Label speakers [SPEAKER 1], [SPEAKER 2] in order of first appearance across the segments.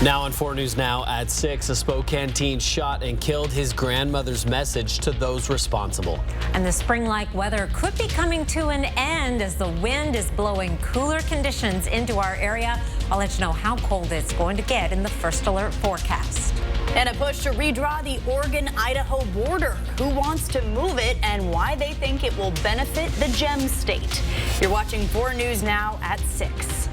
[SPEAKER 1] Now on 4 News Now at 6, a Spokane teen shot and killed his grandmother's message to those responsible.
[SPEAKER 2] And the spring-like weather could be coming to an end as the wind is blowing cooler conditions into our area. I'll let you know how cold it's going to get in the first alert forecast.
[SPEAKER 3] And a push to redraw the Oregon-Idaho border. Who wants to move it and why they think it will benefit the Gem State. You're watching 4 News Now at 6.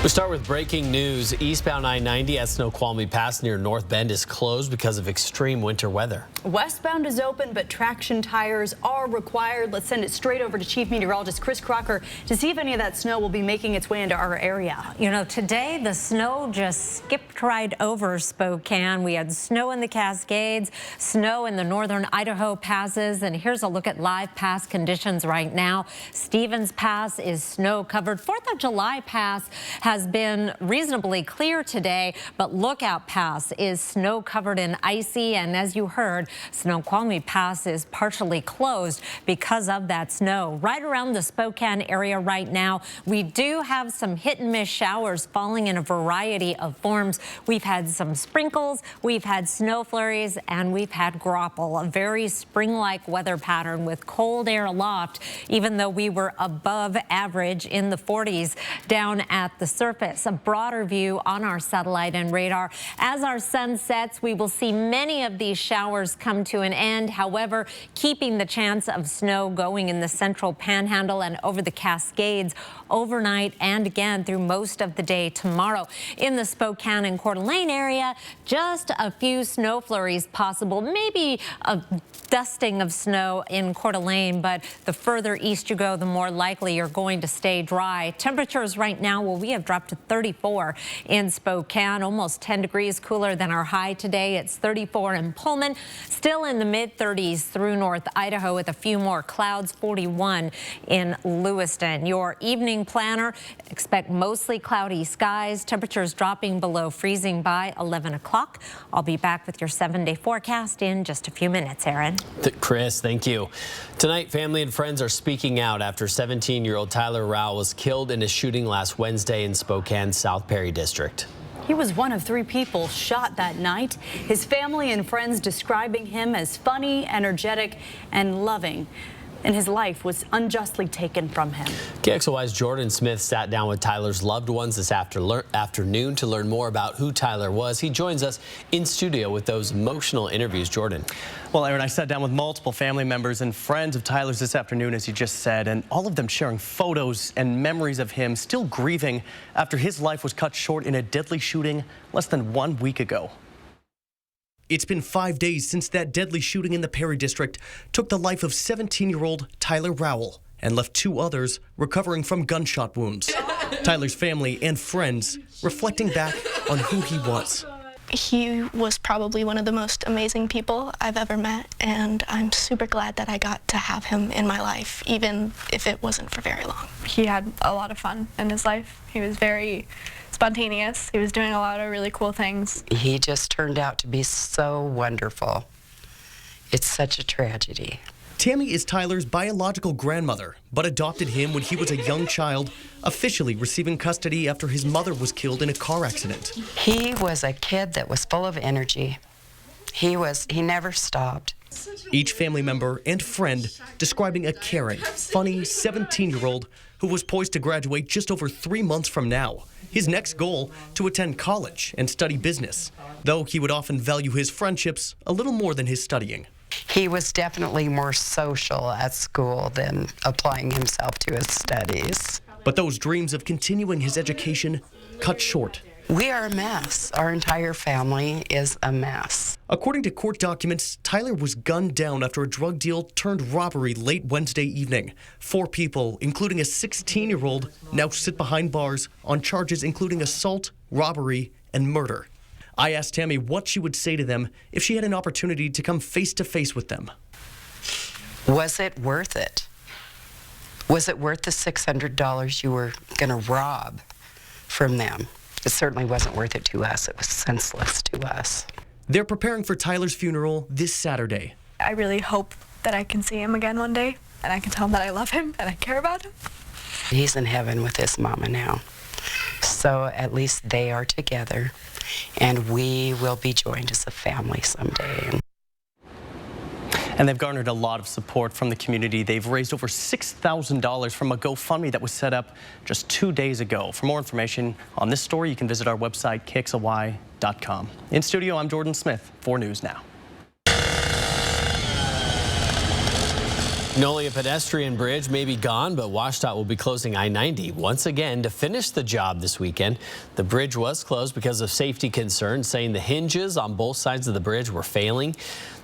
[SPEAKER 1] We start with breaking news. Eastbound I-90 at Snoqualmie Pass near North Bend is closed because of extreme winter weather.
[SPEAKER 3] Westbound is open, but traction tires are required. Let's send it straight over to Chief Meteorologist Chris Crocker to see if any of that snow will be making its way into our area.
[SPEAKER 2] You know, today the snow just skipped right over Spokane. We had snow in the Cascades, snow in the northern Idaho passes, and here's a look at live pass conditions right now. Stevens Pass is snow covered. 4th of July Pass has been reasonably clear today, but Lookout Pass is snow covered and icy, and as you heard, Snoqualmie Pass is partially closed because of that snow. Right around the Spokane area right now, we do have some hit and miss showers falling in a variety of forms. We've had some sprinkles, we've had snow flurries, and we've had graupel, a very spring-like weather pattern with cold air aloft, even though we were above average in the 40s down at the surface. A broader view on our satellite and radar. As our sun sets, we will see many of these showers come to an end. However, keeping the chance of snow going in the central panhandle and over the Cascades overnight and again through most of the day tomorrow. In the Spokane and Coeur d'Alene area, just a few snow flurries possible, maybe a dusting of snow in Coeur d'Alene, but the further east you go, the more likely you're going to stay dry. Temperatures right now, well, we have dropped to 34 in Spokane, almost 10 degrees cooler than our high today. It's 34 in Pullman, still in the mid-30s through North Idaho with a few more clouds, 41 in Lewiston. Your evening planner, expect mostly cloudy skies, temperatures dropping below freezing by 11 o'clock. I'll be back with your 7-day forecast in just a few minutes, Aaron.
[SPEAKER 1] Chris, thank you. Tonight, family and friends are speaking out after 17-year-old Tyler Rowell was killed in a shooting last Wednesday in Spokane's South Perry district.
[SPEAKER 3] He was one of 3 people shot that night. His family and friends describing him as funny, energetic, and loving. And his life was unjustly taken from him.
[SPEAKER 1] KXLY's Jordan Smith sat down with Tyler's loved ones this afternoon to learn more about who Tyler was. He joins us in studio with those emotional interviews. Jordan.
[SPEAKER 4] Well, Aaron, I sat down with multiple family members and friends of Tyler's this afternoon, as you just said, and all of them sharing photos and memories of him, still grieving after his life was cut short in a deadly shooting less than 1 week ago. It's been 5 days since that deadly shooting in the Perry district took the life of 17-year-old Tyler Rowell and left 2 others recovering from gunshot wounds. Tyler's family and friends reflecting back on who he was.
[SPEAKER 5] He was probably one of the most amazing people I've ever met, and I'm super glad that I got to have him in my life, even if it wasn't for very long.
[SPEAKER 6] He had a lot of fun in his life. He was very spontaneous. He was doing a lot of really cool things.
[SPEAKER 7] He just turned out to be so wonderful. It's such a tragedy.
[SPEAKER 4] Tammy is Tyler's biological grandmother, but adopted him when he was a young child, officially receiving custody after his mother was killed in a car accident.
[SPEAKER 7] He was a kid that was full of energy. He never stopped.
[SPEAKER 4] Each family member and friend describing a caring, funny 17-year-old who was poised to graduate just over 3 months from now. His next goal, to attend college and study business, though he would often value his friendships a little more than his studying.
[SPEAKER 7] He was definitely more social at school than applying himself to his studies.
[SPEAKER 4] But those dreams of continuing his education cut short.
[SPEAKER 7] We are a mess. Our entire family is a mess.
[SPEAKER 4] According to court documents, Tyler was gunned down after a drug deal turned robbery late Wednesday evening. 4 people, including a 16-year-old, now sit behind bars on charges including assault, robbery, and murder. I asked Tammy what she would say to them if she had an opportunity to come face-to-face with them.
[SPEAKER 7] Was it worth it? Was it worth the $600 you were going to rob from them? It certainly wasn't worth it to us. It was senseless to us.
[SPEAKER 4] They're preparing for Tyler's funeral this Saturday.
[SPEAKER 6] I really hope that I can see him again one day, and I can tell him that I love him and I care about him.
[SPEAKER 7] He's in heaven with his mama now. So at least they are together, and we will be joined as a family someday.
[SPEAKER 4] And they've garnered a lot of support from the community. They've raised over $6,000 from a GoFundMe that was set up just 2 days ago. For more information on this story, you can visit our website, KXLY.com. In studio, I'm Jordan Smith, 4 News Now.
[SPEAKER 1] Nolia pedestrian bridge may be gone, but WashDOT will be closing I-90 once again to finish the job this weekend. The bridge was closed because of safety concerns, saying the hinges on both sides of the bridge were failing.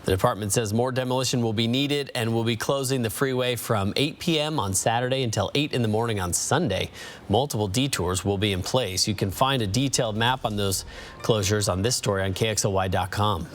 [SPEAKER 1] The department says more demolition will be needed and will be closing the freeway from 8 p.m. on Saturday until 8 in the morning on Sunday. Multiple detours will be in place. You can find a detailed map on those closures on this story on KXLY.com.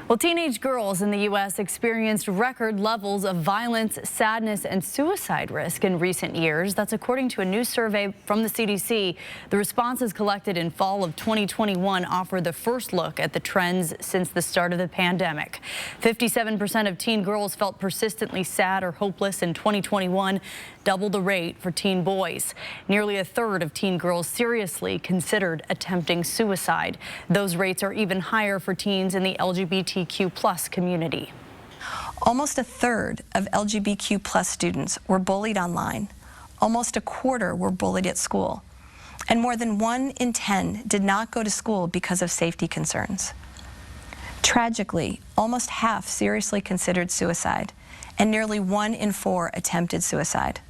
[SPEAKER 3] Well, teenage girls in the U.S. experienced record levels of violence, sadness, and suicide risk in recent years. That's according to a new survey from the CDC. The responses collected in fall of 2021 offer the first look at the trends since the start of the pandemic. 57% of teen girls felt persistently sad or hopeless in 2021, double the rate for teen boys. Nearly a third of teen girls seriously considered attempting suicide. Those rates are even higher for teens in the LGBTQ+ community.
[SPEAKER 8] Almost a third of LGBTQ+ students were bullied online. Almost a quarter were bullied at school. And more than 1 in 10 did not go to school because of safety concerns. Tragically, almost half seriously considered suicide, and nearly 1 in 4 attempted suicide.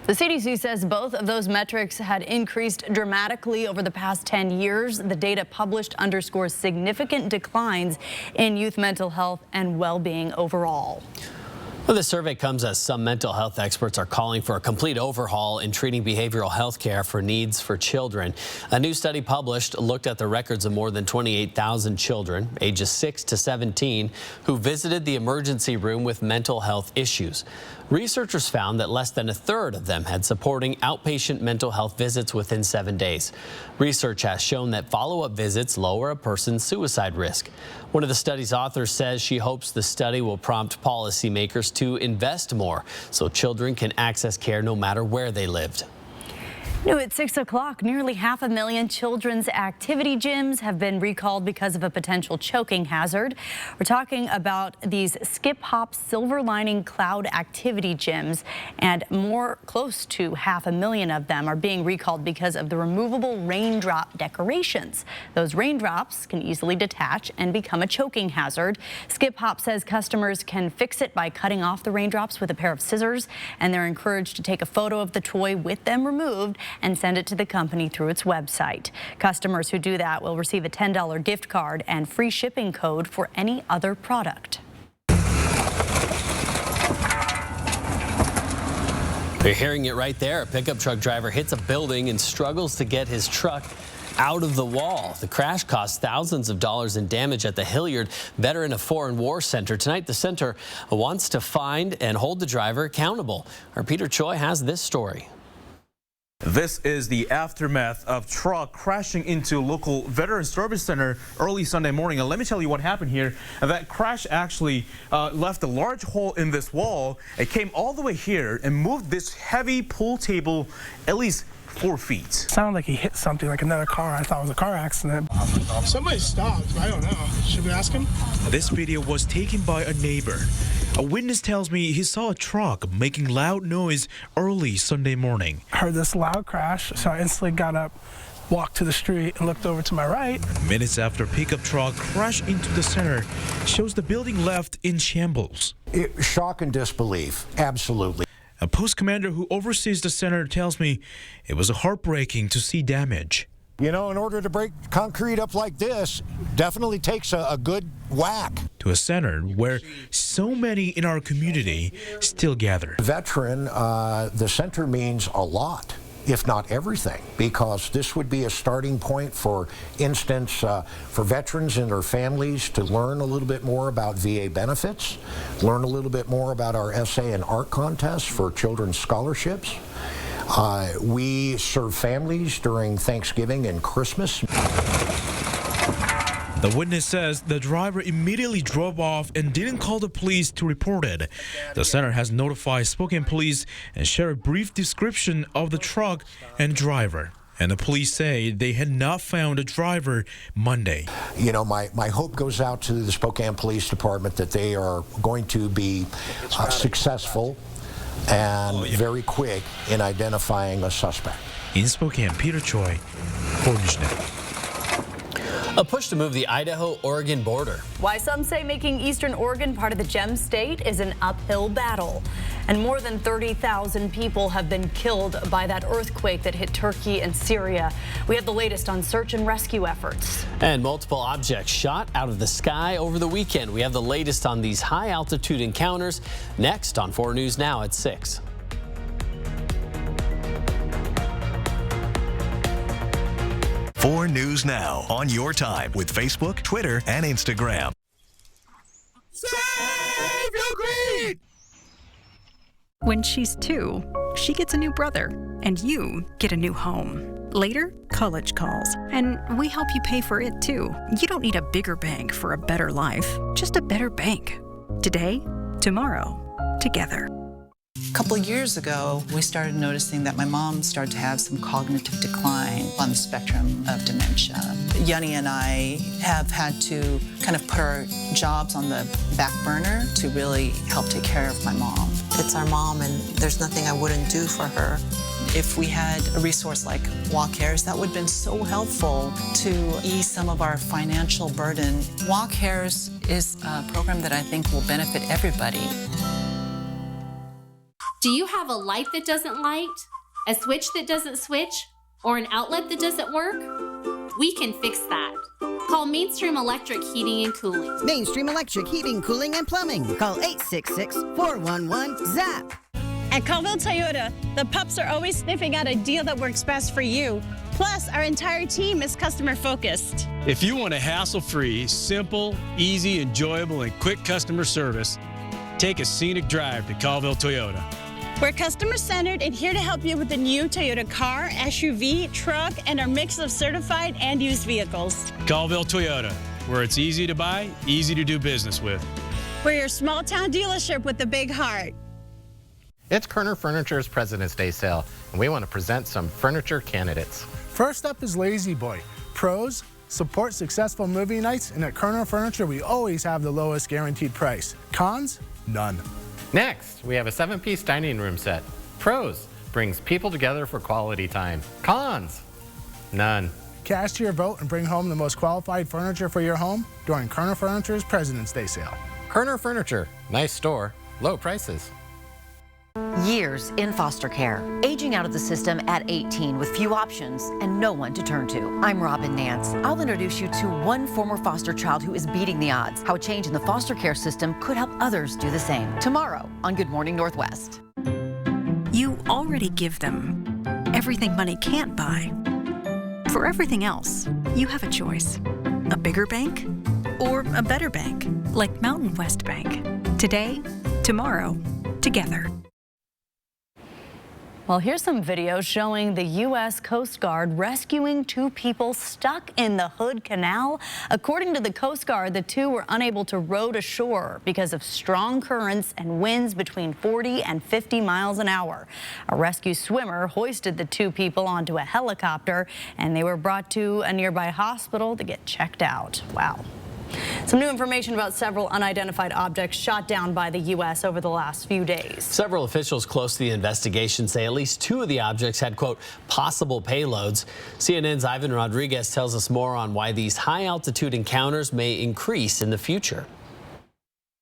[SPEAKER 3] The CDC says both of those metrics had increased dramatically over the past 10 years. The data published underscores significant declines in youth mental health and well-being overall.
[SPEAKER 1] Well, this survey comes as some mental health experts are calling for a complete overhaul in treating behavioral health care for needs for children. A new study published looked at the records of more than 28,000 children, ages 6 to 17, who visited the emergency room with mental health issues. Researchers found that less than a third of them had supporting outpatient mental health visits within 7 days. Research has shown that follow-up visits lower a person's suicide risk. One of the study's authors says she hopes the study will prompt policymakers to invest more so children can access care no matter where they lived.
[SPEAKER 3] New at 6 o'clock, nearly 500,000 children's activity gyms have been recalled because of a potential choking hazard. We're talking about these Skip Hop Silver Lining Cloud activity gyms, and more close to 500,000 of them are being recalled because of the removable raindrop decorations. Those raindrops can easily detach and become a choking hazard. Skip Hop says customers can fix it by cutting off the raindrops with a pair of scissors, and they're encouraged to take a photo of the toy with them removed and send it to the company through its website. Customers who do that will receive a $10 gift card and free shipping code for any other product.
[SPEAKER 1] You're hearing it right there. A pickup truck driver hits a building and struggles to get his truck out of the wall. The crash cost thousands of dollars in damage at the Hilliard Veteran of Foreign War Center. Tonight, the center wants to find and hold the driver accountable. Our Peter Choi has this story.
[SPEAKER 9] This is the aftermath of truck crashing into local Veteran Service Center early Sunday morning. And let me tell you what happened here. That crash actually left a large hole in this wall. It came all the way here and moved this heavy pool table at least 4 feet.
[SPEAKER 10] It sounded like he hit something, like another car. I thought it was a car accident. Somebody stopped. I don't know. Should we ask him?
[SPEAKER 11] This video was taken by a neighbor. A witness tells me he saw a truck making loud noise early Sunday morning.
[SPEAKER 10] I heard this loud crash, so I instantly got up, walked to the street, and looked over to my right.
[SPEAKER 11] Minutes after pickup truck crashed into the center, shows the building left in shambles.
[SPEAKER 12] Shock and disbelief, absolutely.
[SPEAKER 11] A post commander who oversees the center tells me it was heartbreaking to see damage.
[SPEAKER 12] You know, in order to break concrete up like this, definitely takes a good whack.
[SPEAKER 11] To a center where so many in our community still gather.
[SPEAKER 12] Veteran, the center means a lot, if not everything, because this would be a starting point, for instance, for veterans and their families to learn a little bit more about VA benefits, learn a little bit more about our essay and art contest for children's scholarships. We serve families during Thanksgiving and Christmas.
[SPEAKER 11] The witness says the driver immediately drove off and didn't call the police to report it. The center has notified Spokane police and shared a brief description of the truck and driver. and the police say they had not found a driver Monday.
[SPEAKER 12] You know, my hope goes out to the Spokane Police Department that they are going to be successful and very quick in identifying a suspect.
[SPEAKER 11] In Spokane, Peter Choi, 4 News Network.
[SPEAKER 1] A push to move the Idaho-Oregon border.
[SPEAKER 3] Why some say making Eastern Oregon part of the Gem State is an uphill battle. And more than 30,000 people have been killed by that earthquake that hit Turkey and Syria. We have the latest on search and rescue efforts.
[SPEAKER 1] And multiple objects shot out of the sky over the weekend. We have the latest on these high-altitude encounters next on 4 News Now at 6.
[SPEAKER 13] 4 News Now on your time with Facebook, Twitter, and Instagram.
[SPEAKER 14] Save your greed! When she's 2, she gets a new brother, and you get a new home. Later, college calls, and we help you pay for it too. You don't need a bigger bank for a better life, just a better bank. Today, tomorrow, together.
[SPEAKER 15] A couple of years ago, we started noticing that my mom started to have some cognitive decline on the spectrum of dementia. Yunny and I have had to kind of put our jobs on the back burner to really help take care of my mom. It's our mom, and there's nothing I wouldn't do for her. If we had a resource like Walk Cares, that would have been so helpful to ease some of our financial burden. Walk Cares is a program that I think will benefit everybody.
[SPEAKER 16] Do you have a light that doesn't light, a switch that doesn't switch, or an outlet that doesn't work? We can fix that. Call Mainstream Electric Heating and Cooling.
[SPEAKER 17] Mainstream Electric Heating, Cooling, and Plumbing. Call 866-411-ZAP.
[SPEAKER 18] At Colville Toyota, the pups are always sniffing out a deal that works best for you. Plus, our entire team is customer focused.
[SPEAKER 19] If you want a hassle-free, simple, easy, enjoyable, and quick customer service, take a scenic drive to Colville Toyota.
[SPEAKER 18] We're customer-centered and here to help you with the new Toyota car, SUV, truck, and our mix of certified and used vehicles.
[SPEAKER 19] Colville Toyota, where it's easy to buy, easy to do business with.
[SPEAKER 18] We're your small-town dealership with a big heart.
[SPEAKER 20] It's Kerner Furniture's President's Day sale, and we want to present some furniture candidates.
[SPEAKER 10] First up is Lazy Boy. Pros, support successful movie nights, and at Kerner Furniture, we always have the lowest guaranteed price. Cons? None.
[SPEAKER 20] Next, we have a 7-piece dining room set. Pros, brings people together for quality time. Cons? None.
[SPEAKER 10] Cast your vote and bring home the most qualified furniture for your home during Kerner Furniture's President's Day sale.
[SPEAKER 20] Kerner Furniture, nice store, low prices.
[SPEAKER 21] Years in foster care, aging out of the system at 18 with few options and no one to turn to. I'm Robin Nance. I'll introduce you to one former foster child who is beating the odds, how a change in the foster care system could help others do the same. Tomorrow on Good Morning Northwest.
[SPEAKER 14] You already give them everything money can't buy. For everything else, you have a choice. A bigger bank or a better bank, like Mountain West Bank. Today, tomorrow, together.
[SPEAKER 3] Well, here's some video showing the U.S. Coast Guard rescuing 2 people stuck in the Hood Canal. According to the Coast Guard, the 2 were unable to row to shore because of strong currents and winds between 40 and 50 miles an hour. A rescue swimmer hoisted the 2 people onto a helicopter, and they were brought to a nearby hospital to get checked out. Wow. Some new information about several unidentified objects shot down by the U.S. over the last few days.
[SPEAKER 1] Several officials close to the investigation say at least 2 of the objects had, quote, possible payloads. CNN's Ivan Rodriguez tells us more on why these high-altitude encounters may increase in the future.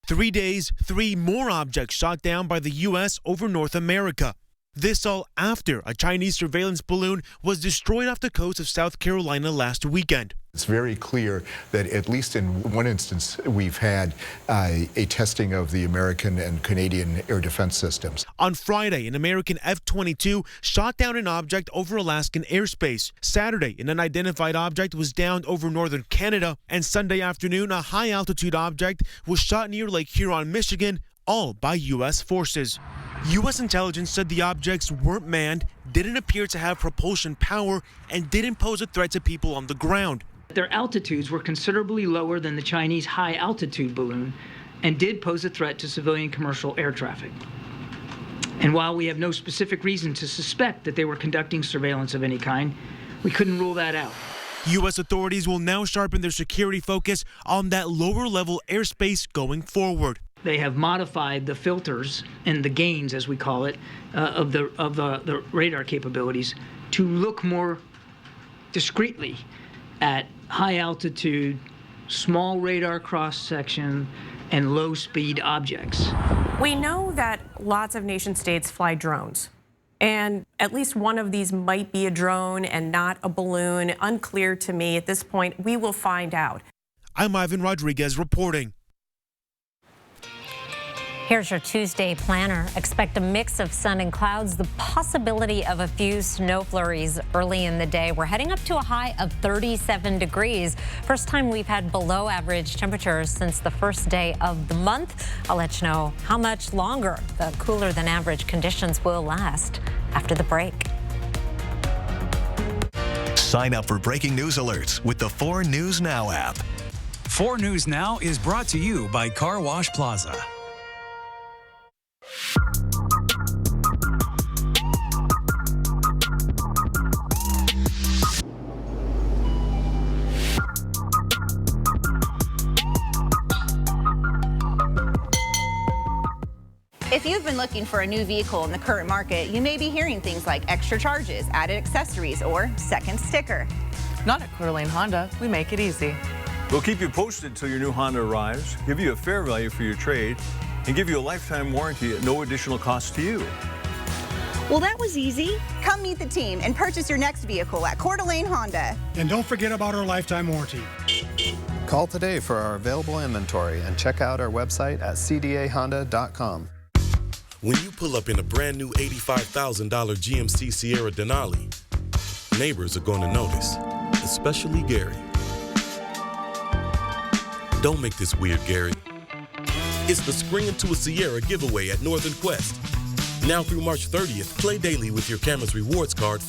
[SPEAKER 11] 3 days, 3 more objects shot down by the U.S. over North America. This all after a Chinese surveillance balloon was destroyed off the coast of South Carolina last weekend.
[SPEAKER 22] It's very clear that at least in one instance, we've had a testing of the American and Canadian air defense systems.
[SPEAKER 11] On Friday, an American F-22 shot down an object over Alaskan airspace. Saturday, an unidentified object was downed over northern Canada. And Sunday afternoon, a high-altitude object was shot near Lake Huron, Michigan, all by U.S. forces. U.S. intelligence said the objects weren't manned, didn't appear to have propulsion power, and didn't pose a threat to people on the ground.
[SPEAKER 23] Their altitudes were considerably lower than the Chinese high-altitude balloon and did pose a threat to civilian commercial air traffic. And while we have no specific reason to suspect that they were conducting surveillance of any kind, we couldn't rule that out.
[SPEAKER 11] U.S. authorities will now sharpen their security focus on that lower-level airspace going forward.
[SPEAKER 23] They have modified the filters and the gains, as we call it, of the radar capabilities to look more discreetly at high altitude, small radar cross-section, and low-speed objects.
[SPEAKER 2] We know that lots of nation states fly drones, and at least one of these might be a drone and not a balloon. Unclear to me at this point. We will find out.
[SPEAKER 11] I'm Ivan Rodriguez reporting.
[SPEAKER 5] Here's your Tuesday planner. Expect a mix of sun and clouds, the possibility of a few snow flurries early in the day. We're heading up to a high of 37 degrees. First time we've had below average temperatures since the first day of the month. I'll let you know how much longer the cooler than average conditions will last after the break.
[SPEAKER 13] Sign up for breaking news alerts with the 4 News Now app.
[SPEAKER 6] 4 News Now is brought to you by Car Wash Plaza.
[SPEAKER 24] If you've been looking for a new vehicle in the current market, you may be hearing things like extra charges, added accessories, or second sticker.
[SPEAKER 25] Not at Coeur d'Alene Honda. We make it easy.
[SPEAKER 26] We'll keep you posted till your new Honda arrives, give you a fair value for your trade, and give you a lifetime warranty at no additional cost to you.
[SPEAKER 24] Well, that was easy. Come meet the team and purchase your next vehicle at Coeur d'Alene Honda.
[SPEAKER 27] And don't forget about our lifetime warranty.
[SPEAKER 28] Call today for our available inventory and check out our website at cdahonda.com.
[SPEAKER 29] When you pull up in a brand new $85,000 GMC Sierra Denali, neighbors are going to notice, especially Gary. Don't make this weird, Gary. It's the Spring Into a Sierra giveaway at Northern Quest. Now through March 30th, play daily with your Cameras Rewards card,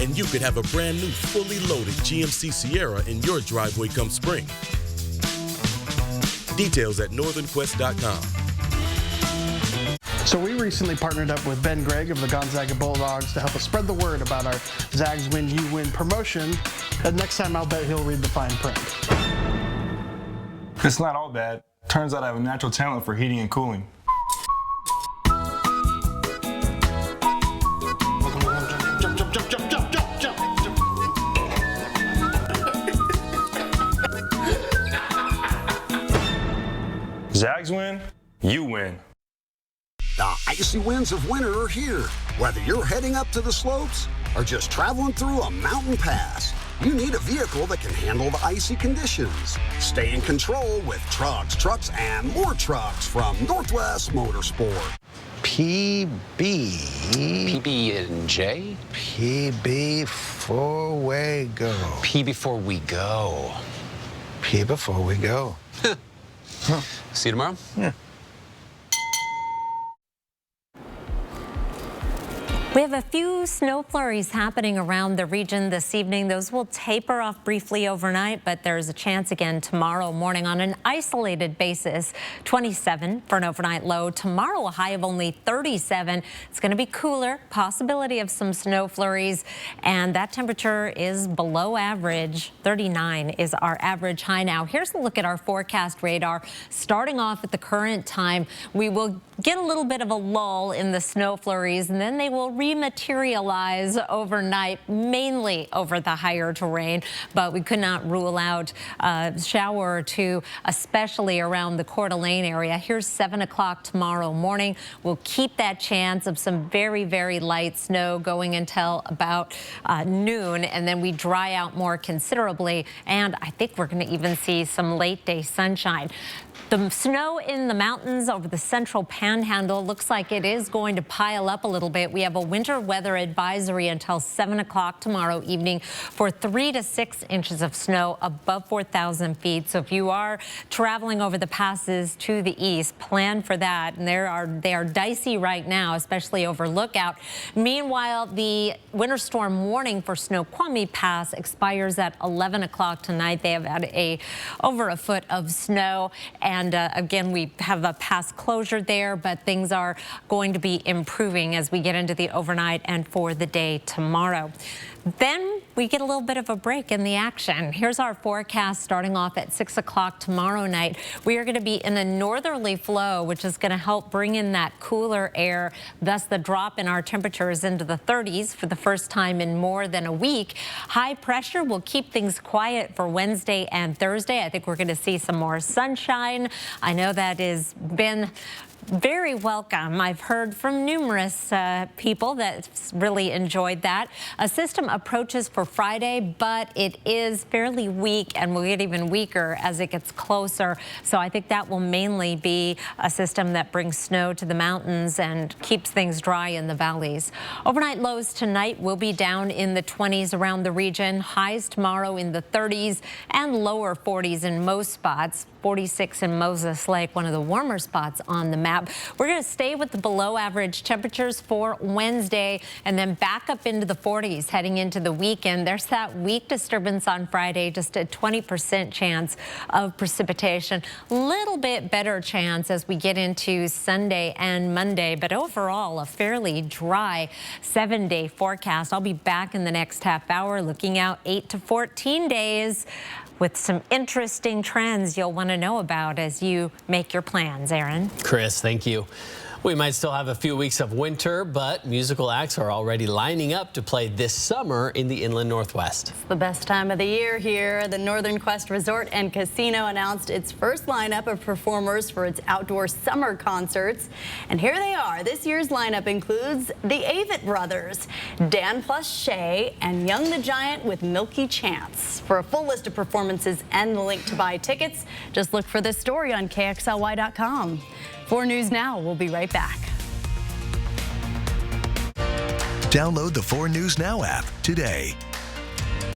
[SPEAKER 29] and you could have a brand new, fully loaded GMC Sierra in your driveway come spring. Details at northernquest.com.
[SPEAKER 30] So we recently partnered up with Ben Gregg of the Gonzaga Bulldogs to help us spread the word about our Zags Win, You Win promotion. And next time I'll bet he'll read the fine print.
[SPEAKER 31] It's not all bad. Turns out I have a natural talent for heating and cooling. Zags win, you win.
[SPEAKER 32] The icy winds of winter are here. Whether you're heading up to the slopes or just traveling through a mountain pass, you need a vehicle that can handle the icy conditions. Stay in control with trucks, and more trucks from Northwest Motorsport.
[SPEAKER 12] PB.
[SPEAKER 33] PB and J?
[SPEAKER 12] PB before we go.
[SPEAKER 33] P before we go.
[SPEAKER 12] P before we go.
[SPEAKER 33] Huh. See you tomorrow?
[SPEAKER 12] Yeah.
[SPEAKER 5] We have a few snow flurries happening around the region this evening. Those will taper off briefly overnight, but there's a chance again tomorrow morning on an isolated basis. 27 for an overnight low. Tomorrow, a high of only 37. It's going to be cooler. Possibility of some snow flurries, and that temperature is below average. 39 is our average high now. Here's a look at our forecast radar. Starting off at the current time, we will get a little bit of a lull in the snow flurries, and then they will rematerialize overnight, mainly over the higher terrain. But we could not rule out a shower or two, especially around the Coeur d'Alene area. Here's 7 o'clock tomorrow morning. We'll keep that chance of some very, very light snow going until about noon, and then we dry out more considerably. And I think we're going to even see some late day sunshine. The snow in the mountains over the central panhandle looks like it is going to pile up a little bit. We have a winter weather advisory until 7 o'clock tomorrow evening for 3 to 6 inches of snow above 4,000 feet. So if you are traveling over the passes to the east, plan for that. And they are dicey right now, especially over Lookout. Meanwhile, the winter storm warning for Snoqualmie Pass expires at 11 o'clock tonight. They have had over a foot of snow. And again, we have a pass closure there, but things are going to be improving as we get into the overnight and for the day tomorrow. Then we get a little bit of a break in the action. Here's our forecast starting off at 6 o'clock tomorrow night. We are going to be in a northerly flow, which is going to help bring in that cooler air, thus the drop in our temperatures into the 30s for the first time in more than a week. High pressure will keep things quiet for Wednesday and Thursday. I think we're going to see some more sunshine. I know that has been very welcome. I've heard from numerous people that really enjoyed that. A system approaches for Friday, but it is fairly weak and will get even weaker as it gets closer. So I think that will mainly be a system that brings snow to the mountains and keeps things dry in the valleys. Overnight lows tonight will be down in the 20s around the region. Highs tomorrow in the 30s and lower 40s in most spots. 46 in Moses Lake, one of the warmer spots on the map. We're going to stay with the below average temperatures for Wednesday and then back up into the 40s heading into the weekend. There's that weak disturbance on Friday, just a 20% chance of precipitation. Little bit better chance as we get into Sunday and Monday, but overall a fairly dry 7-day forecast. I'll be back in the next half hour looking out 8 to 14 days. With some interesting trends you'll want to know about as you make your plans, Aaron.
[SPEAKER 1] Chris, thank you. We might still have a few weeks of winter, but musical acts are already lining up to play this summer in the Inland Northwest.
[SPEAKER 3] It's the best time of the year here. The Northern Quest Resort and Casino announced its first lineup of performers for its outdoor summer concerts. And here they are. This year's lineup includes the Avett Brothers, Dan plus Shay, and Young the Giant with Milky Chance. For a full list of performances and the link to buy tickets, just look for this story on KXLY.com. 4 News Now. We'll be right back.
[SPEAKER 13] Download the 4 News Now app today.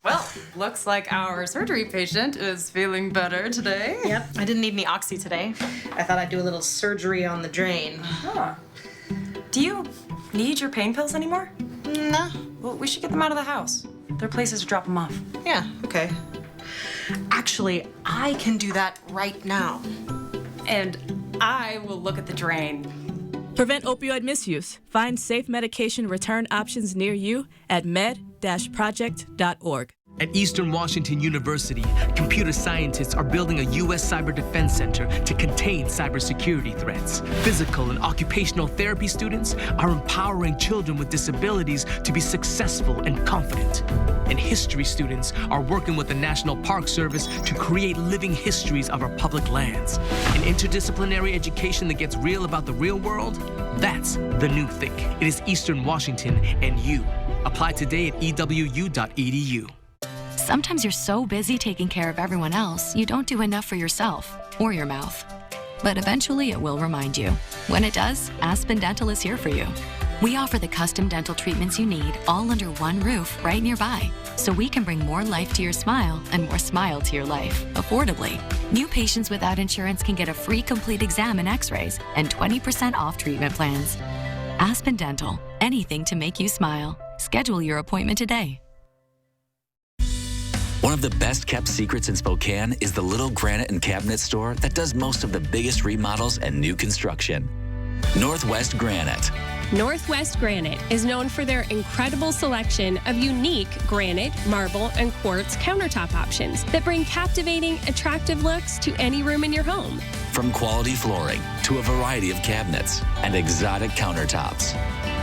[SPEAKER 25] Well, looks like our surgery patient is feeling better today.
[SPEAKER 4] Yep, I didn't need any oxy today. I thought I'd do a little surgery on the drain.
[SPEAKER 25] Huh. Do you need your pain pills anymore?
[SPEAKER 4] No.
[SPEAKER 25] Well, we should get them out of the house. There are places to drop them off.
[SPEAKER 4] Yeah, okay. Actually, I can do that right now.
[SPEAKER 25] And I will look at the drain.
[SPEAKER 7] Prevent opioid misuse. Find safe medication return options near you at med-project.org.
[SPEAKER 8] At Eastern Washington University, computer scientists are building a U.S. cyber defense center to contain cybersecurity threats. Physical and occupational therapy students are empowering children with disabilities to be successful and confident. And history students are working with the National Park Service to create living histories of our public lands. An interdisciplinary education that gets real about the real world, that's the new thing. It is Eastern Washington and you. Apply today at ewu.edu.
[SPEAKER 9] Sometimes you're so busy taking care of everyone else, you don't do enough for yourself or your mouth. But eventually it will remind you. When it does, Aspen Dental is here for you. We offer the custom dental treatments you need all under one roof right nearby, so we can bring more life to your smile and more smile to your life, affordably. New patients without insurance can get a free complete exam and x-rays and 20% off treatment plans. Aspen Dental, anything to make you smile. Schedule your appointment today.
[SPEAKER 10] One of the best kept secrets in Spokane is the little granite and cabinet store that does most of the biggest remodels and new construction. Northwest Granite.
[SPEAKER 14] Northwest Granite is known for their incredible selection of unique granite, marble, and quartz countertop options that bring captivating, attractive looks to any room in your home.
[SPEAKER 10] From quality flooring to a variety of cabinets and exotic countertops,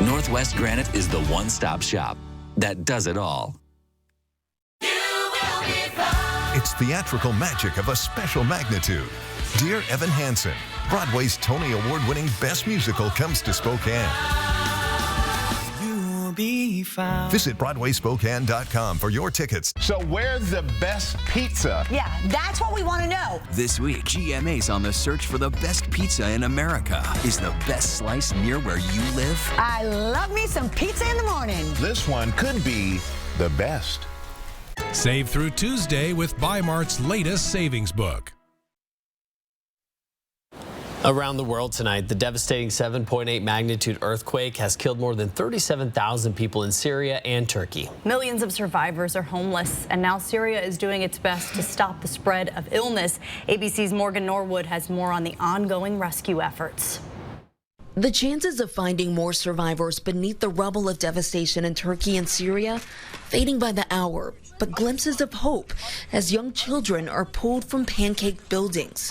[SPEAKER 10] Northwest Granite is the one-stop shop that does it all.
[SPEAKER 13] It's theatrical magic of a special magnitude. Dear Evan Hansen, Broadway's Tony Award-winning Best Musical comes to Spokane.
[SPEAKER 15] You'll be fine.
[SPEAKER 13] Visit BroadwaySpokane.com for your tickets.
[SPEAKER 16] So where's the best pizza?
[SPEAKER 17] Yeah, that's what we want to know.
[SPEAKER 18] This week, GMA's on the search for the best pizza in America. Is the best slice near where you live?
[SPEAKER 17] I love me some pizza in the morning.
[SPEAKER 16] This one could be the best.
[SPEAKER 19] Save through Tuesday with Bi-Mart's latest savings book.
[SPEAKER 1] Around the world tonight, the devastating 7.8 magnitude earthquake has killed more than 37,000 people in Syria and Turkey.
[SPEAKER 3] Millions of survivors are homeless, and now Syria is doing its best to stop the spread of illness. ABC's Morgan Norwood has more on the ongoing rescue efforts.
[SPEAKER 2] The chances of finding more survivors beneath the rubble of devastation in Turkey and Syria fading by the hour, but glimpses of hope as young children are pulled from pancake buildings.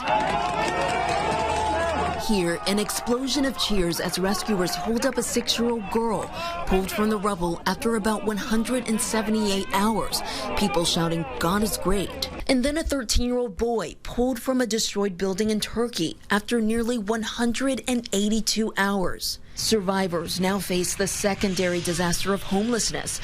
[SPEAKER 2] Here, an explosion of cheers as rescuers hold up a 6-year-old girl pulled from the rubble after about 178 hours, people shouting, "God is great." And then a 13-year-old boy pulled from a destroyed building in Turkey after nearly 182 hours. Survivors now face the secondary disaster of homelessness.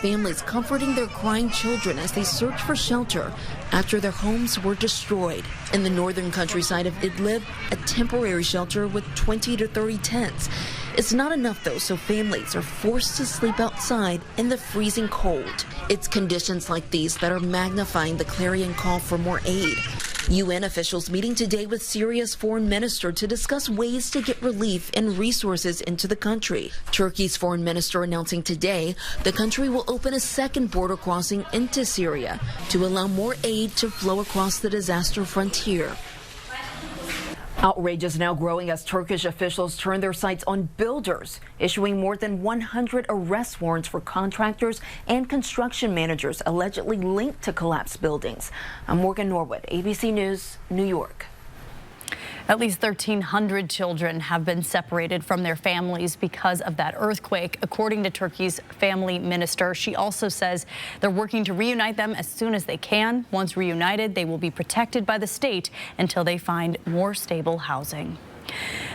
[SPEAKER 2] Families comforting their crying children as they search for shelter after their homes were destroyed. In the northern countryside of Idlib, a temporary shelter with 20 to 30 tents. It's not enough, though, so families are forced to sleep outside in the freezing cold. It's conditions like these that are magnifying the clarion call for more aid. UN officials meeting today with Syria's foreign minister to discuss ways to get relief and resources into the country. Turkey's foreign minister announcing today the country will open a second border crossing into Syria to allow more aid to flow across the disaster frontier. Outrage is now growing as Turkish officials turn their sights on builders, issuing more than 100 arrest warrants for contractors and construction managers allegedly linked to collapsed buildings. I'm Morgan Norwood, ABC News, New York.
[SPEAKER 3] At least 1,300 children have been separated from their families because of that earthquake, according to Turkey's family minister. She also says they're working to reunite them as soon as they can. Once reunited, they will be protected by the state until they find more stable housing.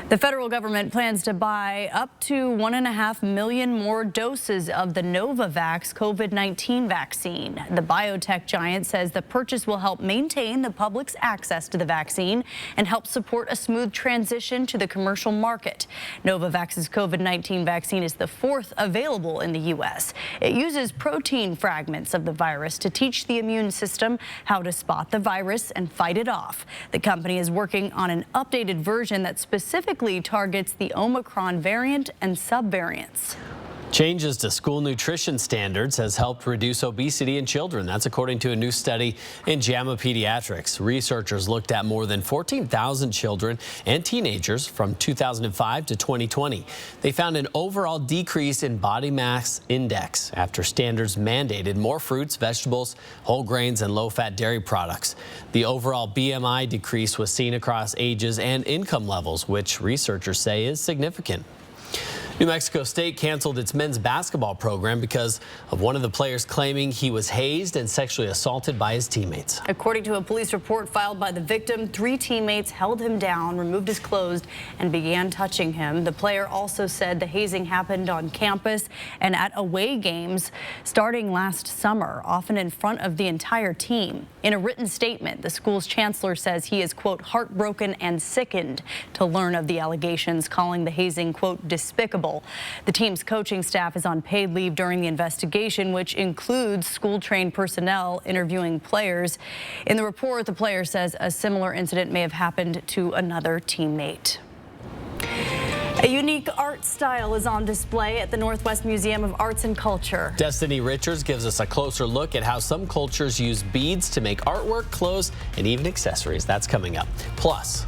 [SPEAKER 3] The federal government plans to buy up to 1.5 million more doses of the Novavax COVID-19 vaccine. The biotech giant says the purchase will help maintain the public's access to the vaccine and help support a smooth transition to the commercial market. Novavax's COVID-19 vaccine is the 4th available in the U.S. It uses protein fragments of the virus to teach the immune system how to spot the virus and fight it off. The company is working on an updated version that specifically targets the Omicron variant and subvariants.
[SPEAKER 1] Changes to school nutrition standards has helped reduce obesity in children. That's according to a new study in JAMA Pediatrics. Researchers looked at more than 14,000 children and teenagers from 2005 to 2020. They found an overall decrease in body mass index after standards mandated more fruits, vegetables, whole grains, and low-fat dairy products. The overall BMI decrease was seen across ages and income levels, which researchers say is significant. New Mexico State canceled its men's basketball program because of one of the players claiming he was hazed and sexually assaulted by his teammates.
[SPEAKER 3] According to a police report filed by the victim, 3 teammates held him down, removed his clothes, and began touching him. The player also said the hazing happened on campus and at away games starting last summer, often in front of the entire team. In a written statement, the school's chancellor says he is, quote, heartbroken and sickened to learn of the allegations, calling the hazing, quote, despicable. The team's coaching staff is on paid leave during the investigation, which includes school-trained personnel interviewing players. In the report, the player says a similar incident may have happened to another teammate. A unique art style is on display at the Northwest Museum of Arts and Culture.
[SPEAKER 1] Destiny Richards gives us a closer look at how some cultures use beads to make artwork, clothes, and even accessories. That's coming up. Plus,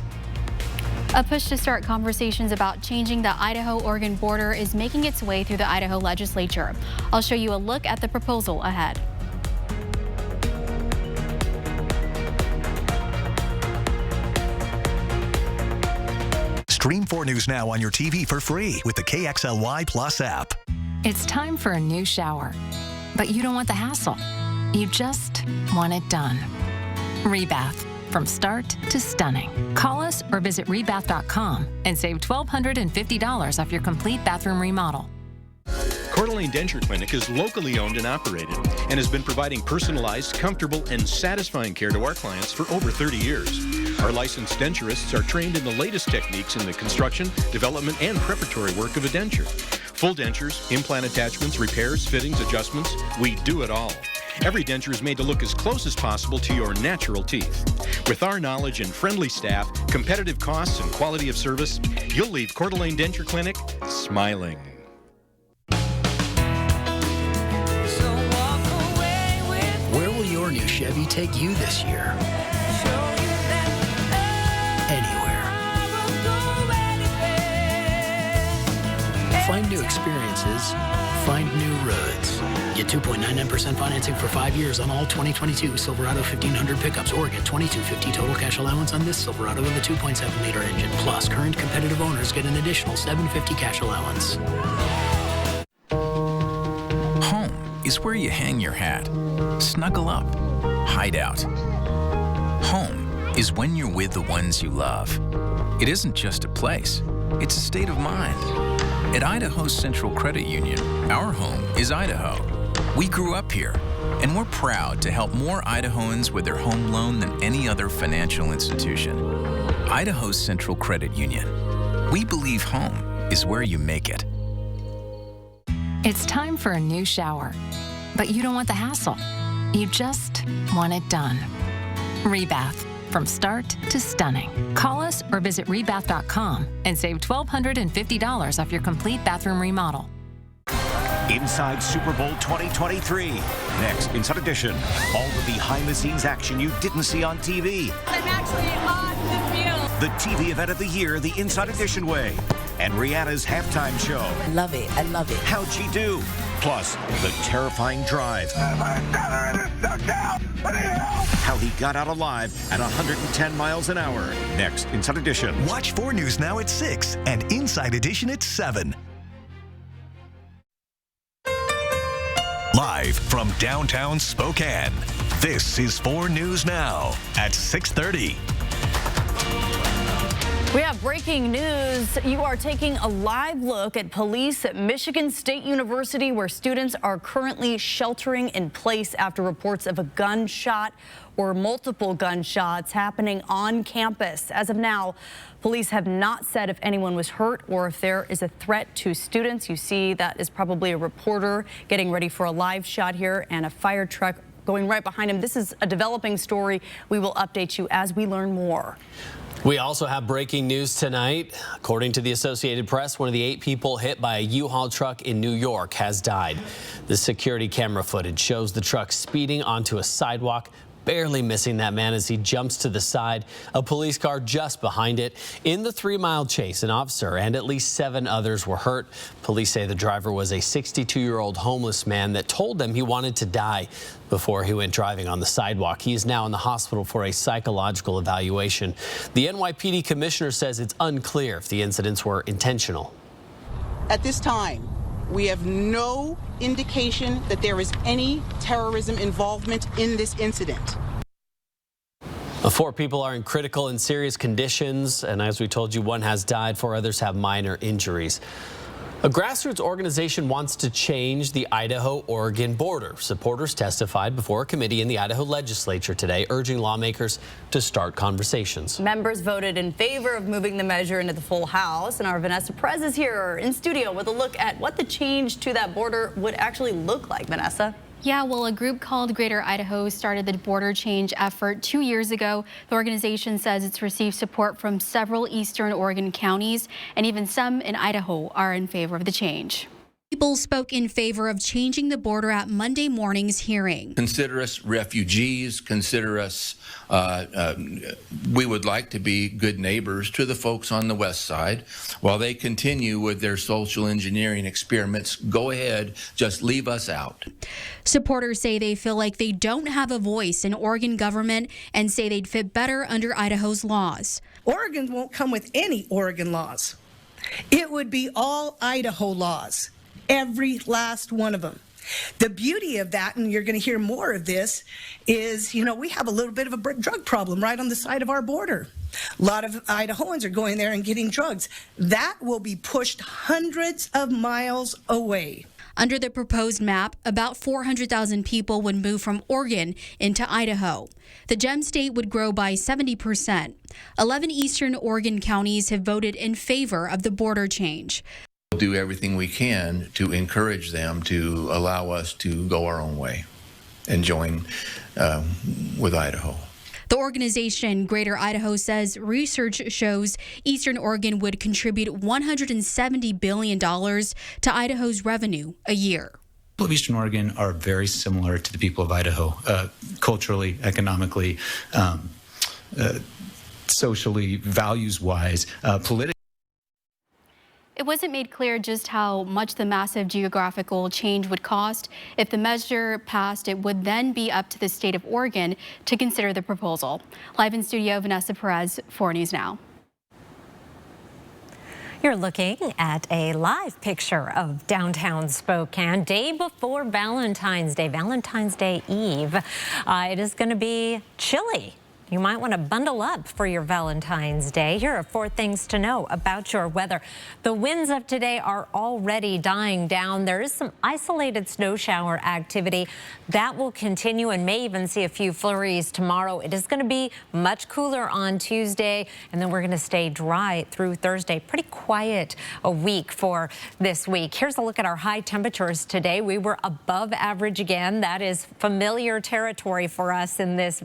[SPEAKER 6] a push to start conversations about changing the Idaho-Oregon border is making its way through the Idaho legislature. I'll show you a look at the proposal ahead.
[SPEAKER 11] Stream 4 News now on your TV for free with the KXLY Plus app.
[SPEAKER 15] It's time for a new shower, but you don't want the hassle. You just want it done. Rebath. From start to stunning. Call us or visit rebath.com and save $1,250 off your complete bathroom remodel.
[SPEAKER 20] Coeur d'Alene Denture Clinic is locally owned and operated and has been providing personalized, comfortable, and satisfying care to our clients for over 30 years. Our licensed denturists are trained in the latest techniques in the construction, development, and preparatory work of a denture. Full dentures, implant attachments, repairs, fittings, adjustments, we do it all. Every denture is made to look as close as possible to your natural teeth. With our knowledge and friendly staff, competitive costs, and quality of service, you'll leave Coeur d'Alene Denture Clinic smiling.
[SPEAKER 21] Where will your new Chevy take you this year? Anywhere. Find new experiences. Find new roads. Get 2.99% financing for 5 years on all 2022 Silverado 1500 pickups or get $2,250 total cash allowance on this Silverado with a 2.7-liter engine. Plus, current competitive owners get an additional $750 cash allowance.
[SPEAKER 18] Home is where you hang your hat, snuggle up, hide out. Home is when you're with the ones you love. It isn't just a place, it's a state of mind. At Idaho Central Credit Union, our home is Idaho. We grew up here, and we're proud to help more Idahoans with their home loan than any other financial institution. Idaho Central Credit Union. We believe home is where you make it.
[SPEAKER 15] It's time for a new shower, but you don't want the hassle. You just want it done. Rebath. From start to stunning. Call us or visit rebath.com and save $1,250 off your complete bathroom remodel.
[SPEAKER 5] Inside Super Bowl 2023. Next, Inside Edition. All the behind-the-scenes action you didn't see on TV.
[SPEAKER 12] I'm actually on the field.
[SPEAKER 5] The TV event of the year, the Inside Edition way. And Rihanna's halftime show.
[SPEAKER 17] I love it. I love it.
[SPEAKER 5] How'd she do? Plus, the terrifying drive. How he got out alive at 110 miles an hour. Next, Inside Edition.
[SPEAKER 11] Watch 4 News now at 6 and Inside Edition at 7. Live from downtown Spokane, this is 4 News Now at 6:30.
[SPEAKER 3] We have breaking news. You are taking a live look at police at Michigan State University, where students are currently sheltering in place after reports of a gunshot or multiple gunshots happening on campus. As of now, police have not said if anyone was hurt or if there is a threat to students. You see that is probably a reporter getting ready for a live shot here and a fire truck going right behind him. This is a developing story. We will update you as we learn more.
[SPEAKER 1] We also have breaking news tonight. According to the Associated Press, one of the 8 people hit by a U-Haul truck in New York has died. The security camera footage shows the truck speeding onto a sidewalk, barely missing that man as he jumps to the side. A police car just behind it. In the 3-mile chase, an officer and at least 7 others were hurt. Police say the driver was a 62-year-old homeless man that told them he wanted to die before he went driving on the sidewalk. He is now in the hospital for a psychological evaluation. The NYPD commissioner says it's unclear if the incidents were intentional.
[SPEAKER 22] At this time, we have no indication that there is any terrorism involvement in this incident.
[SPEAKER 1] 4 people are in critical and serious conditions, and as we told you, 1 has died, 4 others have minor injuries. A grassroots organization wants to change the Idaho-Oregon border. Supporters testified before a committee in the Idaho legislature today, urging lawmakers to start conversations.
[SPEAKER 3] Members voted in favor of moving the measure into the full House, and our Vanessa Perez is here in studio with a look at what the change to that border would actually look like. Vanessa?
[SPEAKER 6] Yeah, well, a group called Greater Idaho started the border change effort 2 years ago. The organization says it's received support from several eastern Oregon counties, and even some in Idaho are in favor of the change.
[SPEAKER 23] People spoke in favor of changing the border at Monday morning's hearing.
[SPEAKER 24] Consider us refugees, consider us, we would like to be good neighbors to the folks on the west side. While they continue with their social engineering experiments, go ahead, just leave us out.
[SPEAKER 23] Supporters say they feel like they don't have a voice in Oregon government and say they'd fit better under Idaho's laws.
[SPEAKER 26] Oregon won't come with any Oregon laws. It would be all Idaho laws. Every last one of them. The beauty of that, and you're going to hear more of this, is, we have a little bit of a drug problem right on the side of our border. A lot of Idahoans are going there and getting drugs. That will be pushed hundreds of miles away.
[SPEAKER 23] Under the proposed map, about 400,000 people would move from Oregon into Idaho. The gem state would grow by 70%. 11 eastern Oregon counties have voted in favor of the border change.
[SPEAKER 24] We'll do everything we can to encourage them to allow us to go our own way and join with Idaho.
[SPEAKER 23] The organization Greater Idaho says research shows Eastern Oregon would contribute $170 billion to Idaho's revenue a year.
[SPEAKER 27] People of Eastern Oregon are very similar to the people of Idaho, culturally, economically, socially, values-wise, politically.
[SPEAKER 6] It wasn't made clear just how much the massive geographical change would cost. If the measure passed, it would then be up to the state of Oregon to consider the proposal. Live in studio, Vanessa Perez, 4 News Now.
[SPEAKER 4] You're looking at a live picture of downtown Spokane, day before Valentine's Day Eve. It is going to be chilly. You might want to bundle up for your Valentine's Day. Here are 4 things to know about your weather. The winds of today are already dying down. There is some isolated snow shower activity that will continue and may even see a few flurries tomorrow. It is going to be much cooler on Tuesday, and then we're going to stay dry through Thursday. Pretty quiet a week for this week. Here's a look at our high temperatures today. We were above average again. That is familiar territory for us in this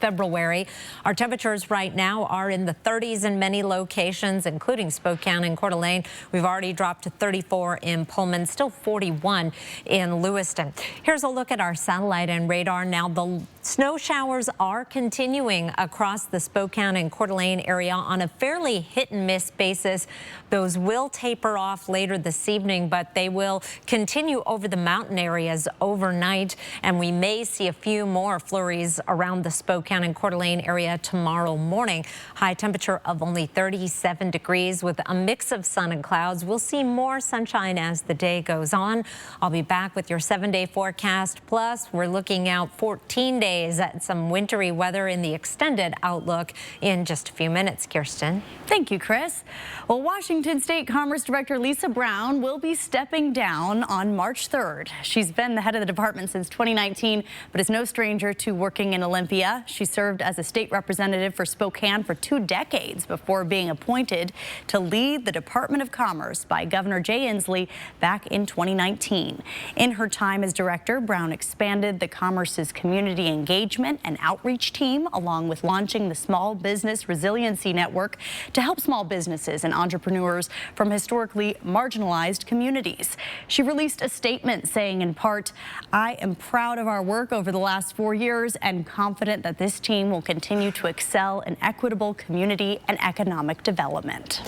[SPEAKER 4] February. Our temperatures right now are in the 30s in many locations, including Spokane and Coeur d'Alene. We've already dropped to 34 in Pullman, still 41 in Lewiston. Here's a look at our satellite and radar. Now, the snow showers are continuing across the Spokane and Coeur d'Alene area on a fairly hit and miss basis. Those will taper off later this evening, but they will continue over the mountain areas overnight, and we may see a few more flurries around the Spokane and Coeur d'Alene area tomorrow morning. High temperature of only 37 degrees with a mix of sun and clouds. We'll see more sunshine as the day goes on. I'll be back with your 7-day forecast. Plus, we're looking out 14 days at some wintry weather in the extended outlook in just a few minutes. Kirsten.
[SPEAKER 3] Thank you, Chris. Well, Washington State Commerce Director Lisa Brown will be stepping down on March 3rd. She's been the head of the department since 2019, but is no stranger to working in Olympia. She served as a state representative for Spokane for 2 decades before being appointed to lead the Department of Commerce by Governor Jay Inslee back in 2019. In her time as director, Brown expanded the Commerce's community engagement and outreach team, along with launching the Small Business Resiliency Network to help small businesses and entrepreneurs from historically marginalized communities. She released a statement saying, in part, "I am proud of our work over the last 4 years and confident that this team will continue to excel in equitable community and economic development."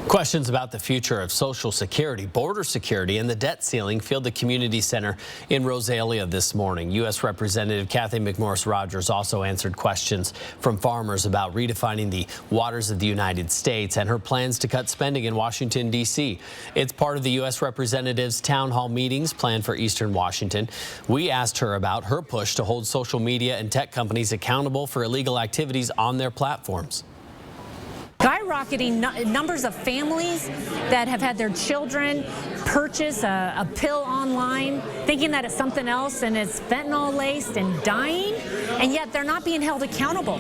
[SPEAKER 1] Questions about the future of Social Security, border security, and the debt ceiling filled the community center in Rosalia this morning. U.S. Representative Kathy McMorris Rodgers also answered questions from farmers about redefining the waters of the United States and her plans to cut spending in Washington, D.C. It's part of the U.S. Representative's town hall meetings planned for Eastern Washington. We asked her about her push to hold social media and tech companies accountable for illegal activities on their platforms.
[SPEAKER 4] Skyrocketing numbers of families that have had their children purchase a pill online, thinking that it's something else and it's fentanyl laced and dying, and yet they're not being held accountable.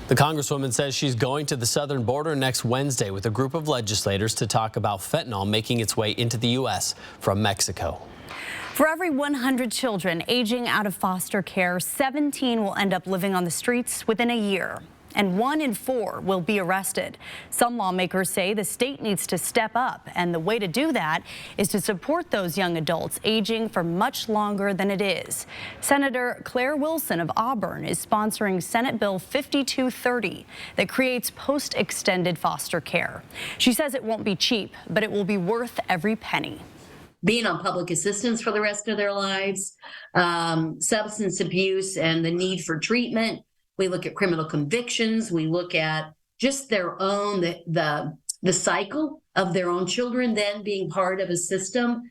[SPEAKER 1] The Congresswoman says she's going to the southern border next Wednesday with a group of legislators to talk about fentanyl making its way into the U.S. from Mexico.
[SPEAKER 3] For every 100 children aging out of foster care, 17 will end up living on the streets within a year, and 1 in 4 will be arrested. Some lawmakers say the state needs to step up, and the way to do that is to support those young adults aging for much longer than it is. Senator Claire Wilson of Auburn is sponsoring Senate Bill 5230 that creates post-extended foster care. She says it won't be cheap, but it will be worth every penny.
[SPEAKER 7] Being on public assistance for the rest of their lives, substance abuse and the need for treatment. We look at criminal convictions. We look at just their own, the cycle of their own children then being part of a system.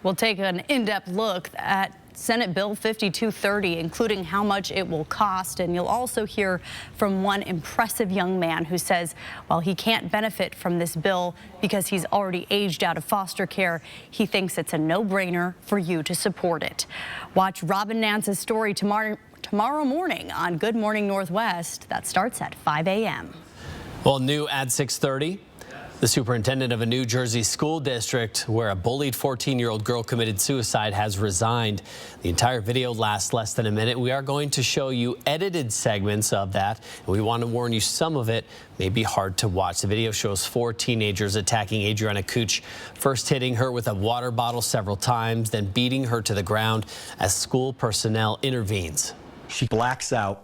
[SPEAKER 3] We'll take an in-depth look at Senate Bill 5230, including how much it will cost. And you'll also hear from one impressive young man who says while he can't benefit from this bill because he's already aged out of foster care, he thinks it's a no-brainer for you to support it. Watch Robin Nance's story tomorrow morning on Good Morning Northwest. That starts at 5 a.m.
[SPEAKER 1] Well, new at 6:30. The superintendent of a New Jersey school district where a bullied 14-year-old girl committed suicide has resigned. The entire video lasts less than a minute. We are going to show you edited segments of that, and we want to warn you some of it may be hard to watch. The video shows 4 teenagers attacking Adriana Cooch, first hitting her with a water bottle several times, then beating her to the ground as school personnel intervenes.
[SPEAKER 8] She blacks out,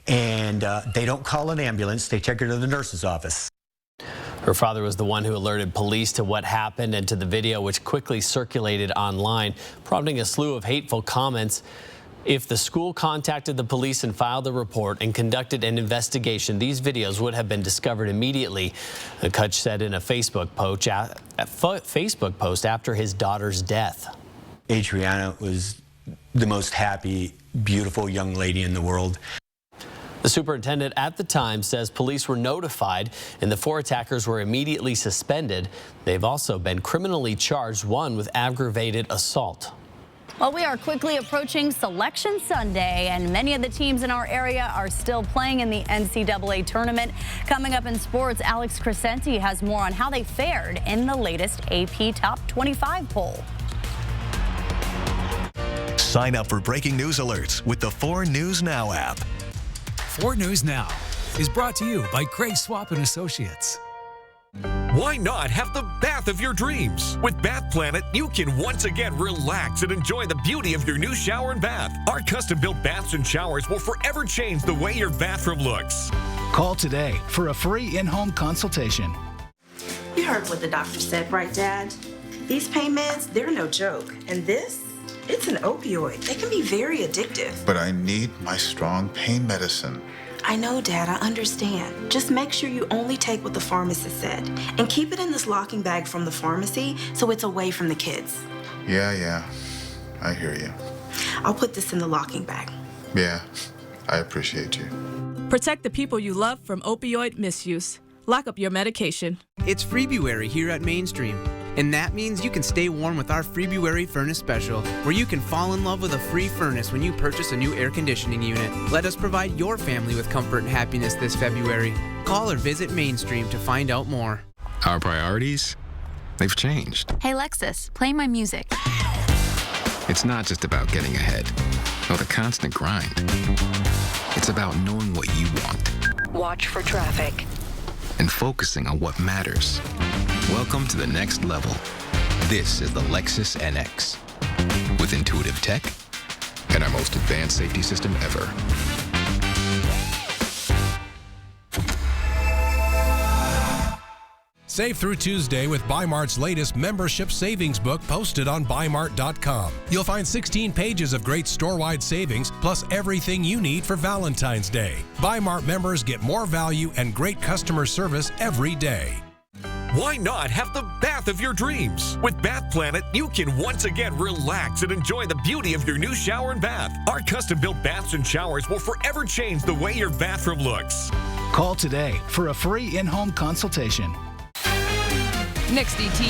[SPEAKER 8] and they don't call an ambulance. They take her to the nurse's office.
[SPEAKER 1] Her father was the one who alerted police to what happened and to the video, which quickly circulated online, prompting a slew of hateful comments. If the school contacted the police and filed a report and conducted an investigation, these videos would have been discovered immediately, Kutch said in a Facebook post after his daughter's death.
[SPEAKER 8] Adriana was the most happy, beautiful young lady in the world.
[SPEAKER 1] The superintendent at the time says police were notified and the 4 attackers were immediately suspended. They've also been criminally charged, one with aggravated assault.
[SPEAKER 3] Well, we are quickly approaching Selection Sunday, and many of the teams in our area are still playing in the NCAA tournament. Coming up in sports, Alex Crescenti has more on how they fared in the latest AP Top 25 poll.
[SPEAKER 11] Sign up for breaking news alerts with the 4 News Now app.
[SPEAKER 9] 4 News Now is brought to you by Craig Swap & Associates.
[SPEAKER 10] Why not have the bath of your dreams? With Bath Planet, you can once again relax and enjoy the beauty of your new shower and bath. Our custom-built baths and showers will forever change the way your bathroom looks.
[SPEAKER 13] Call today for a free in-home consultation.
[SPEAKER 14] You heard what the doctor said, right, Dad? These pain meds, they're no joke. And this? It's an opioid. They can be very addictive.
[SPEAKER 16] But I need my strong pain medicine.
[SPEAKER 14] I know, Dad, I understand. Just make sure you only take what the pharmacist said. And keep it in this locking bag from the pharmacy so it's away from the kids.
[SPEAKER 16] Yeah, I hear you.
[SPEAKER 14] I'll put this in the locking bag.
[SPEAKER 16] Yeah, I appreciate you.
[SPEAKER 25] Protect the people you love from opioid misuse. Lock up your medication.
[SPEAKER 28] It's February here at Mainstream. And that means you can stay warm with our February Furnace Special, where you can fall in love with a free furnace when you purchase a new air conditioning unit. Let us provide your family with comfort and happiness this February. Call or visit Mainstream to find out more.
[SPEAKER 29] Our priorities, they've changed.
[SPEAKER 15] Hey Lexus, play my music.
[SPEAKER 29] It's not just about getting ahead, or the constant grind. It's about knowing what you want.
[SPEAKER 30] Watch for traffic.
[SPEAKER 29] And focusing on what matters. Welcome to the next level. This is the Lexus NX. With intuitive tech and our most advanced safety system ever.
[SPEAKER 19] Save through Tuesday with Bi-Mart's latest membership savings book posted on Bi-Mart.com. You'll find 16 pages of great store-wide savings, plus everything you need for Valentine's Day. Bi-Mart members get more value and great customer service every day.
[SPEAKER 10] Why not have the bath of your dreams? With Bath Planet, you can once again relax and enjoy the beauty of your new shower and bath. Our custom-built baths and showers will forever change the way your bathroom looks.
[SPEAKER 13] Call today for a free in-home consultation.
[SPEAKER 31] Next DT,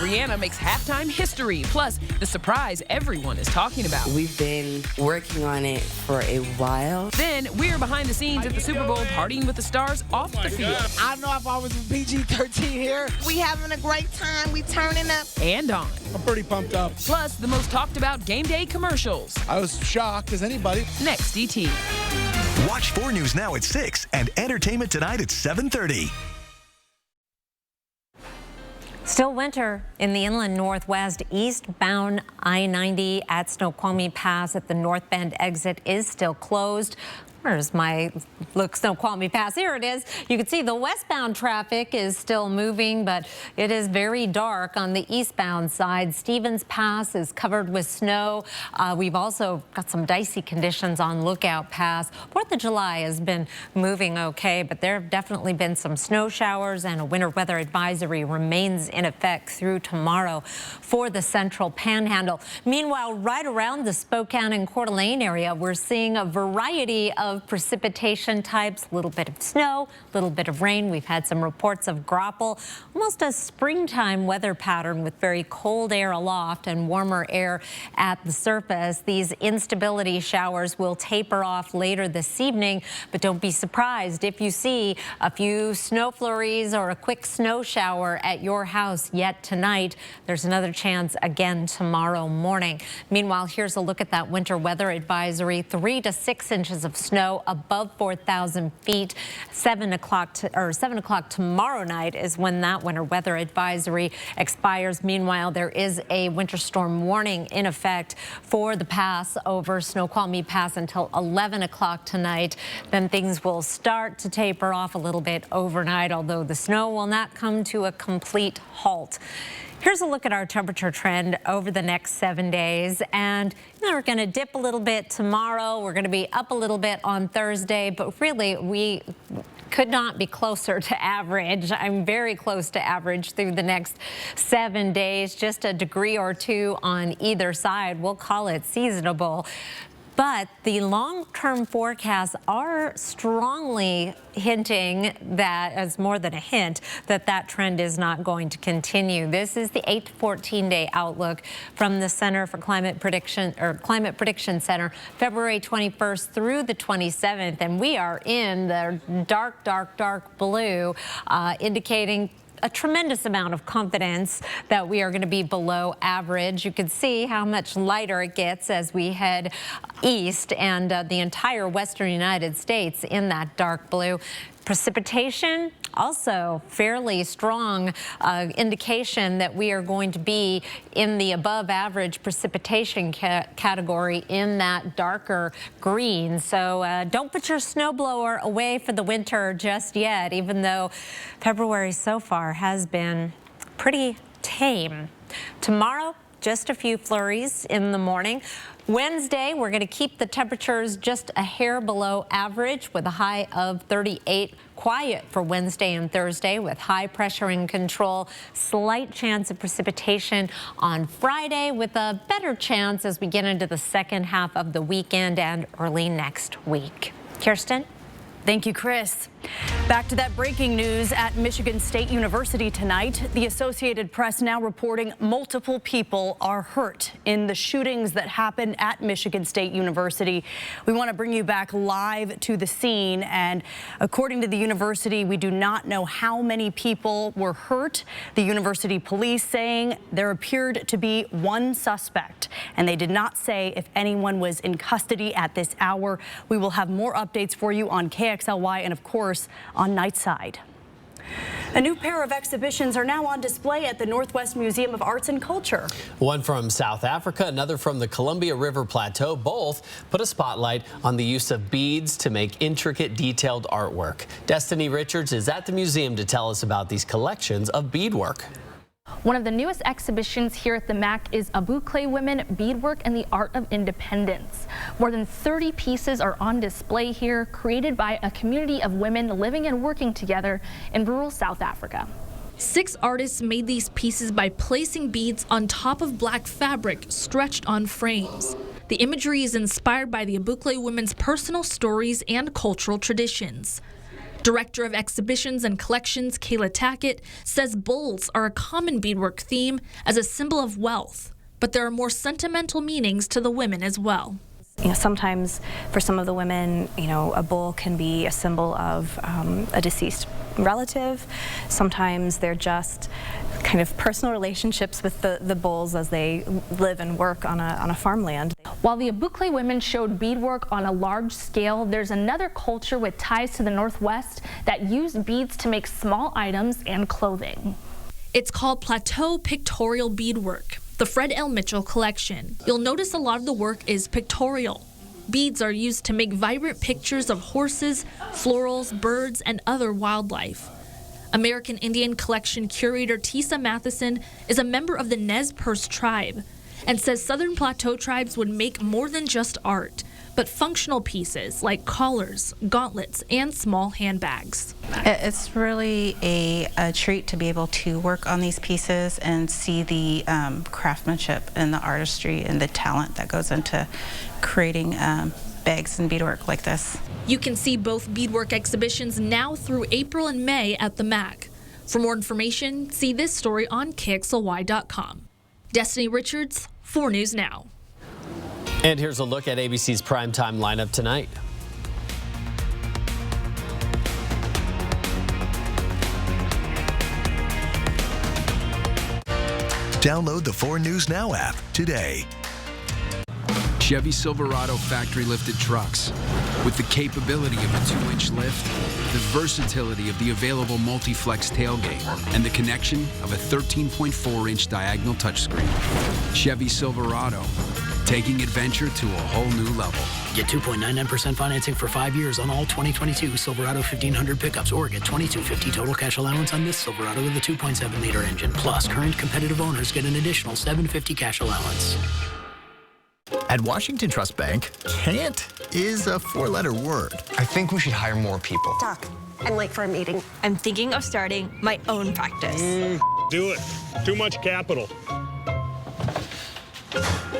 [SPEAKER 31] Rihanna makes halftime history, plus the surprise everyone is talking about.
[SPEAKER 32] We've been working on it for a while.
[SPEAKER 31] Then we're behind the scenes at the Super Bowl, partying with the stars off the field.
[SPEAKER 33] I don't know if I was in PG-13 here.
[SPEAKER 34] We having a great time. We turning up.
[SPEAKER 31] And on.
[SPEAKER 33] I'm pretty pumped up.
[SPEAKER 31] Plus the most talked about game day commercials.
[SPEAKER 33] I was shocked as anybody.
[SPEAKER 31] Next DT.
[SPEAKER 11] Watch 4 News Now at 6 and Entertainment Tonight at 7:30.
[SPEAKER 4] Still winter in the inland Northwest. Eastbound I-90 at Snoqualmie Pass at the North Bend exit is still closed. Where's my Snoqualmie Pass? Here it is. You can see the westbound traffic is still moving, but it is very dark on the eastbound side. Stevens Pass is covered with snow. We've also got some dicey conditions on Lookout Pass. 4th of July has been moving okay, but there have definitely been some snow showers, and a winter weather advisory remains in effect through tomorrow for the central panhandle. Meanwhile, right around the Spokane and Coeur d'Alene area, we're seeing a variety of precipitation types, a little bit of snow, a little bit of rain. We've had some reports of graupel, almost a springtime weather pattern with very cold air aloft and warmer air at the surface. These instability showers will taper off later this evening, but don't be surprised if you see a few snow flurries or a quick snow shower at your house yet tonight. There's another chance again tomorrow morning. Meanwhile, here's a look at that winter weather advisory. 3 to 6 inches of snow snow above 4,000 feet. 7 o'clock tomorrow night is when that winter weather advisory expires. Meanwhile, there is a winter storm warning in effect for the pass over Snoqualmie Pass until 11 o'clock tonight. Then things will start to taper off a little bit overnight, although the snow will not come to a complete halt. Here's a look at our temperature trend over the next 7 days. And we're going to dip a little bit tomorrow. We're going to be up a little bit on Thursday. But really, we could not be closer to average. I'm very close to average through the next 7 days. Just a degree or two on either side. We'll call it seasonable. But the long-term forecasts are strongly hinting that, as more than a hint, that trend is not going to continue. This is the 8 to 14-day outlook from the Center for Climate Prediction, or Climate Prediction Center, February 21st through the 27th, and we are in the dark, dark, dark blue, indicating a tremendous amount of confidence that we are going to be below average. You can see how much lighter it gets as we head east, and the entire western United States in that dark blue. Precipitation, also fairly strong indication that we are going to be in the above average precipitation category in that darker green. So don't put your snowblower away for the winter just yet, even though February so far has been pretty tame. Tomorrow, just a few flurries in the morning. Wednesday, we're going to keep the temperatures just a hair below average with a high of 38. Quiet for Wednesday and Thursday with high pressure in control. Slight chance of precipitation on Friday with a better chance as we get into the second half of the weekend and early next week. Kirsten?
[SPEAKER 3] Thank you, Chris. Back to that breaking news at Michigan State University tonight. The Associated Press now reporting multiple people are hurt in the shootings that happened at Michigan State University. We want to bring you back live to the scene, and according to the university, we do not know how many people were hurt. The university police saying there appeared to be one suspect, and they did not say if anyone was in custody at this hour. We will have more updates for you on KXLY and, of course, on Nightside. A new pair of exhibitions are now on display at the Northwest Museum of Arts and Culture.
[SPEAKER 1] One from South Africa, another from the Columbia River Plateau. Both put a spotlight on the use of beads to make intricate, detailed artwork. Destiny Richards is at the museum to tell us about these collections of beadwork.
[SPEAKER 2] One of the newest exhibitions here at the MAC is Abukle Women, Beadwork and the Art of Independence. More than 30 pieces are on display here, created by a community of women living and working together in rural South Africa.
[SPEAKER 5] 6 artists made these pieces by placing beads on top of black fabric stretched on frames. The imagery is inspired by the Abukle women's personal stories and cultural traditions. Director of Exhibitions and Collections, Kayla Tackett, says bulls are a common beadwork theme as a symbol of wealth, but there are more sentimental meanings to the women as well.
[SPEAKER 6] Sometimes for some of the women, a bull can be a symbol of a deceased relative. Sometimes they're just kind of personal relationships with the bulls as they live and work on a farmland.
[SPEAKER 2] While the Abukle women showed beadwork on a large scale, there's another culture with ties to the Northwest that use beads to make small items and clothing.
[SPEAKER 5] It's called Plateau Pictorial Beadwork, the Fred L. Mitchell collection. You'll notice a lot of the work is pictorial. Beads are used to make vibrant pictures of horses, florals, birds, and other wildlife. American Indian Collection curator Tisa Matheson is a member of the Nez Perce tribe and says Southern Plateau tribes would make more than just art, but functional pieces like collars, gauntlets, and small handbags.
[SPEAKER 12] It's really a treat to be able to work on these pieces and see the craftsmanship and the artistry and the talent that goes into creating bags and beadwork like this.
[SPEAKER 5] You can see both beadwork exhibitions now through April and May at the MAC. For more information, see this story on KXLY.com. Destiny Richards, 4 News Now.
[SPEAKER 1] And here's a look at ABC's primetime lineup tonight.
[SPEAKER 11] Download the 4 News Now app today.
[SPEAKER 29] Chevy Silverado factory lifted trucks. With the capability of a 2-inch lift, the versatility of the available multi-flex tailgate, and the connection of a 13.4-inch diagonal touchscreen. Chevy Silverado, taking adventure to a whole new level.
[SPEAKER 7] Get 2.99% financing for 5 years on all 2022 Silverado 1500 pickups, or get $22.50 total cash allowance on this Silverado with a 2.7-liter engine. Plus, current competitive owners get an additional $750 cash allowance.
[SPEAKER 8] At Washington Trust Bank, can't is a 4-letter word. I think we should hire more people.
[SPEAKER 9] Doc, I'm late for a meeting. I'm thinking of starting my own practice.
[SPEAKER 14] Do it. Too much capital.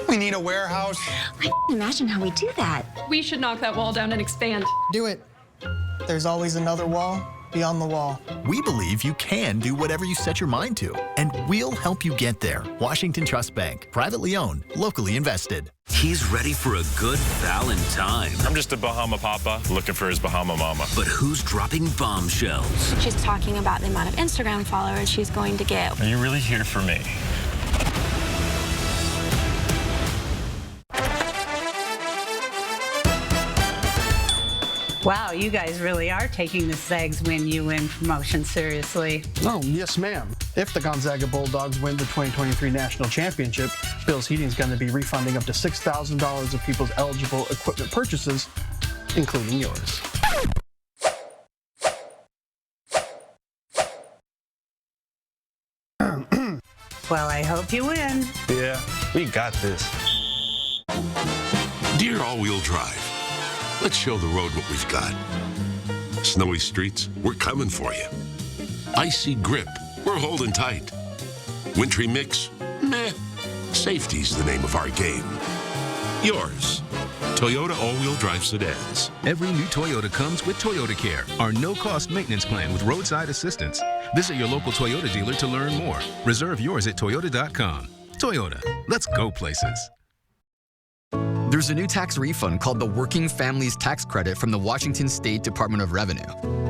[SPEAKER 8] We need a warehouse.
[SPEAKER 9] I can't imagine how we do that.
[SPEAKER 17] We should knock that wall down and expand.
[SPEAKER 18] Do it. There's always another wall beyond the wall.
[SPEAKER 8] We believe you can do whatever you set your mind to, and we'll help you get there. Washington Trust Bank, privately owned, locally invested.
[SPEAKER 20] He's ready for a good Valentine.
[SPEAKER 14] I'm just a Bahama Papa looking for his Bahama Mama.
[SPEAKER 20] But who's dropping bombshells?
[SPEAKER 9] She's talking about the amount of Instagram followers she's going to get.
[SPEAKER 14] Are you really here for me?
[SPEAKER 21] Wow, you guys really are taking the Zags Win You Win promotion seriously.
[SPEAKER 33] Oh, yes, ma'am. If the Gonzaga Bulldogs win the 2023 National Championship, Bill's Heating is going to be refunding up to $6,000 of people's eligible equipment purchases, including yours.
[SPEAKER 21] Well, I hope you win.
[SPEAKER 14] Yeah, we got this.
[SPEAKER 22] Dear All-Wheel Drive, let's show the road what we've got. Snowy streets, we're coming for you. Icy grip, we're holding tight. Wintry mix, meh. Safety's the name of our game. Yours, Toyota All-Wheel Drive Sedans.
[SPEAKER 29] Every new Toyota comes with Toyota Care, our no-cost maintenance plan with roadside assistance. Visit your local Toyota dealer to learn more. Reserve yours at toyota.com. Toyota, let's go places.
[SPEAKER 23] There's a new tax refund called the Working Families Tax Credit from the Washington State Department of Revenue.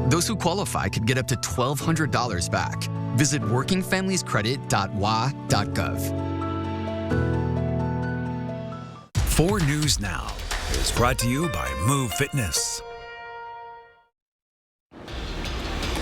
[SPEAKER 23] Those who qualify could get up to $1,200 back. Visit workingfamiliescredit.wa.gov.
[SPEAKER 24] 4 News Now is brought to you by Move Fitness.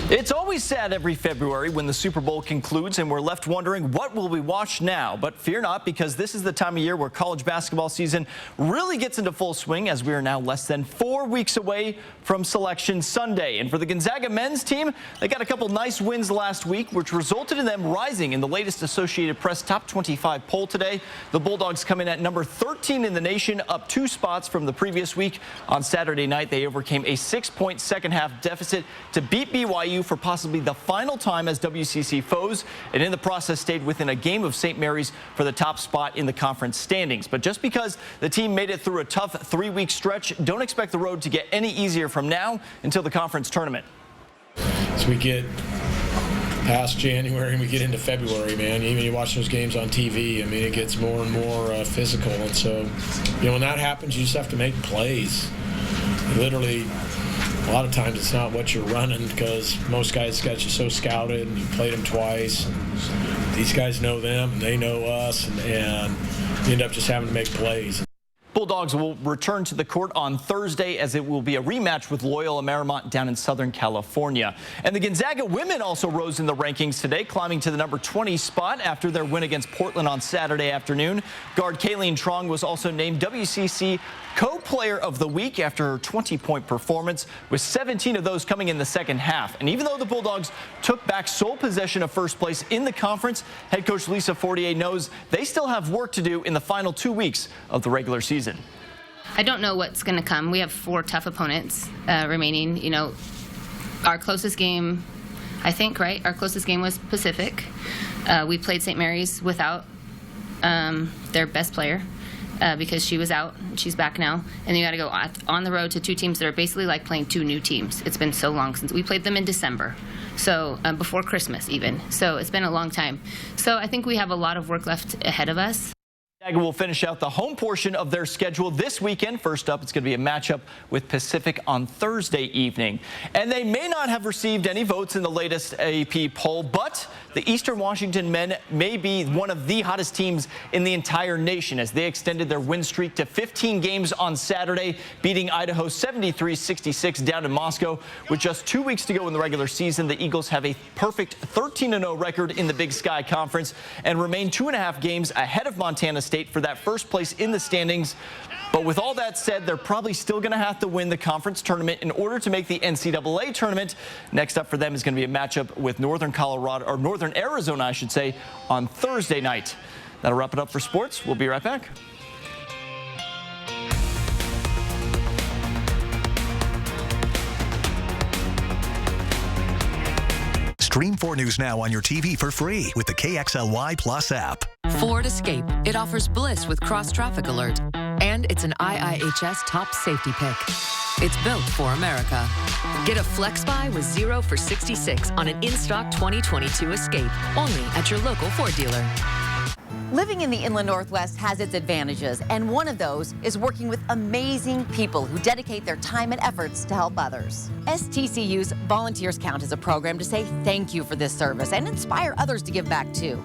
[SPEAKER 26] It's always sad every February when the Super Bowl concludes and we're left wondering what will we watch now. But fear not, because this is the time of year where college basketball season really gets into full swing, as we are now less than 4 weeks away from Selection Sunday. And for the Gonzaga men's team, they got a couple nice wins last week, which resulted in them rising in the latest Associated Press Top 25 poll today. The Bulldogs come in at number 13 in the nation, up 2 spots from the previous week. On Saturday night, they overcame a 6-point second-half deficit to beat BYU for possibly the final time as WCC foes, and in the process stayed within a game of St. Mary's for the top spot in the conference standings. But just because the team made it through a tough 3-week stretch, don't expect the road to get any easier from now until the conference tournament.
[SPEAKER 27] As we get past January and we get into February, man, even you watch those games on TV, I mean, it gets more and more physical. And so, you know, when that happens, you just have to make plays. Literally, a lot of times it's not what you're running, because most guys got you so scouted and you played them twice. And these guys know them and they know us, and you end up just having to make plays.
[SPEAKER 26] Bulldogs will return to the court on Thursday, as it will be a rematch with Loyola Marymount down in Southern California. And the Gonzaga women also rose in the rankings today, climbing to the number 20 spot after their win against Portland on Saturday afternoon. Guard Kayleen Trong was also named WCC Co-Player of the Week after her 20-point performance, with 17 of those coming in the second half. And even though the Bulldogs took back sole possession of first place in the conference, head coach Lisa Fortier knows they still have work to do in the final 2 weeks of the regular season.
[SPEAKER 30] I don't know what's going to come. We have 4 tough opponents remaining. You know, our closest game, I think, right? Our closest game was Pacific. We played St. Mary's without their best player because she was out. She's back now. And you got to go on the road to 2 teams that are basically like playing 2 new teams. It's been so long since we played them in December. So before Christmas even. So it's been a long time. So I think we have a lot of work left ahead of us.
[SPEAKER 26] Gonzaga will finish out the home portion of their schedule this weekend. First up, it's going to be a matchup with Pacific on Thursday evening. And they may not have received any votes in the latest AP poll, but the Eastern Washington men may be one of the hottest teams in the entire nation as they extended their win streak to 15 games on Saturday, beating Idaho 73-66 down in Moscow. With just 2 weeks to go in the regular season, the Eagles have a perfect 13-0 record in the Big Sky Conference and remain 2.5 games ahead of Montana State for that first place in the standings. But with all that said, they're probably still going to have to win the conference tournament in order to make the NCAA tournament. Next up for them is going to be a matchup with Northern Arizona, I should say, on Thursday night. That'll wrap it up for sports. We'll be right back.
[SPEAKER 11] Stream 4 News Now on your TV for free with the KXLY Plus app.
[SPEAKER 2] Ford Escape. It offers bliss with cross-traffic alert. And it's an IIHS top safety pick. It's built for America. Get a Flex Buy with 0 for 66 on an in-stock 2022 Escape. Only at your local Ford dealer.
[SPEAKER 3] Living in the Inland Northwest has its advantages, and one of those is working with amazing people who dedicate their time and efforts to help others. STCU's Volunteers Count is a program to say thank you for this service and inspire others to give back too.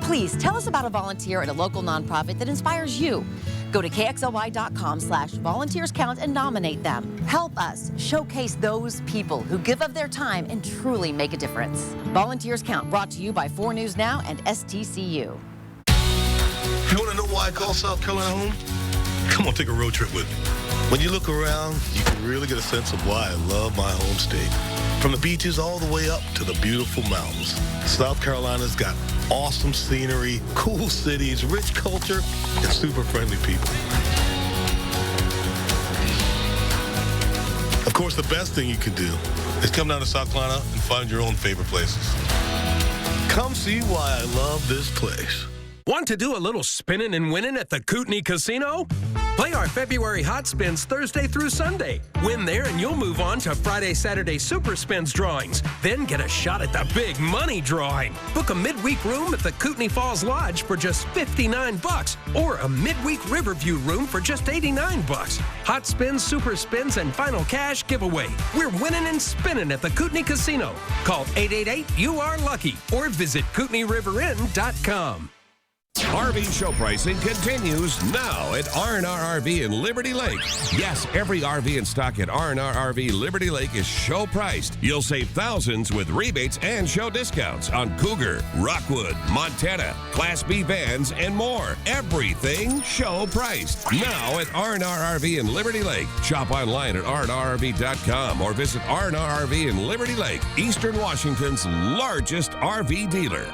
[SPEAKER 3] Please tell us about a volunteer at a local nonprofit that inspires you. Go to KXLY.com/volunteerscount and nominate them. Help us showcase those people who give of their time and truly make a difference. Volunteers Count, brought to you by 4 News Now and STCU.
[SPEAKER 33] You want to know why I call South Carolina home? Come on, take a road trip with me. When you look around, you can really get a sense of why I love my home state. From the beaches all the way up to the beautiful mountains, South Carolina's got awesome scenery, cool cities, rich culture, and super friendly people. Of course, the best thing you can do is come down to South Carolina and find your own favorite places. Come see why I love this place.
[SPEAKER 4] Want to do a little spinning and winning at the Kootenai Casino? Play our February Hot Spins Thursday through Sunday. Win there and you'll move on to Friday, Saturday Super Spins drawings. Then get a shot at the big money drawing. Book a midweek room at the Kootenai Falls Lodge for just $59 or a midweek Riverview room for just $89. Hot Spins, Super Spins, and Final Cash giveaway. We're winning and spinning at the Kootenai Casino. Call 888-YOU-ARE-LUCKY or visit KootenaiRiverInn.com.
[SPEAKER 6] RV show pricing continues now at R&R RV in Liberty Lake. Yes, every RV in stock at R&R RV Liberty Lake is show priced. You'll save thousands with rebates and show discounts on Cougar, Rockwood, Montana, Class B vans, and more. Everything show priced. Now at R&R RV in Liberty Lake. Shop online at rnrrv.com or visit R&R RV in Liberty Lake, Eastern Washington's largest RV dealer.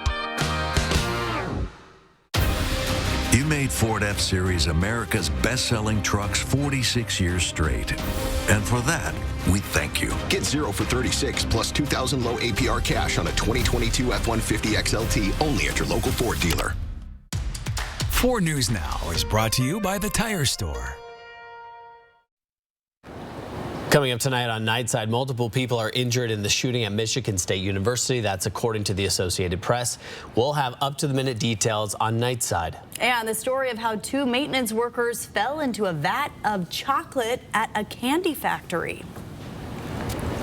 [SPEAKER 10] You made Ford F-Series America's best-selling trucks 46 years straight. And for that, we thank you.
[SPEAKER 13] Get 0 for 36 plus $2,000 low APR cash on a 2022 F-150 XLT only at your local Ford dealer.
[SPEAKER 24] 4 News Now is brought to you by the Tire Store.
[SPEAKER 1] Coming up tonight on Nightside, multiple people are injured in the shooting at Michigan State University. That's according to the Associated Press. We'll have up-to-the-minute details on Nightside.
[SPEAKER 15] And the story of how 2 maintenance workers fell into a vat of chocolate at a candy factory.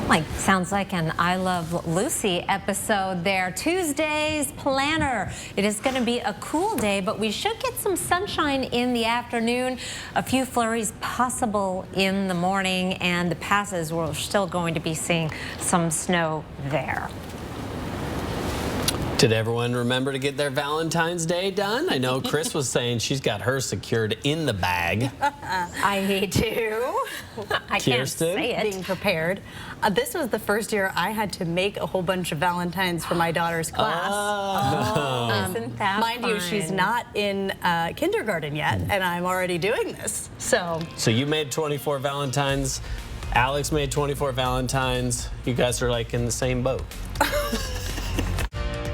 [SPEAKER 16] Like, sounds like an I Love Lucy episode there. Tuesday's planner. It is going to be a cool day, but we should get some sunshine in the afternoon. A few flurries possible in the morning, and the passes, we're still going to be seeing some snow there.
[SPEAKER 1] Did everyone remember to get their Valentine's Day done? I know Chris was saying she's got hers secured in the bag.
[SPEAKER 15] I do. I can't say it. Being prepared. This was the first year I had to make a whole bunch of Valentines for my daughter's class.
[SPEAKER 16] Isn't that
[SPEAKER 15] Mind you, she's not in kindergarten yet, and I'm already doing this. So
[SPEAKER 1] you made 24 Valentines. Alex made 24 Valentines. You guys are like in the same boat.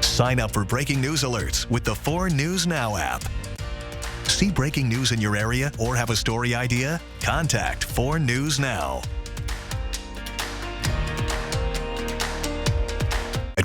[SPEAKER 11] Sign up for breaking news alerts with the 4 News Now app. See breaking news in your area or have a story idea? Contact 4 News Now.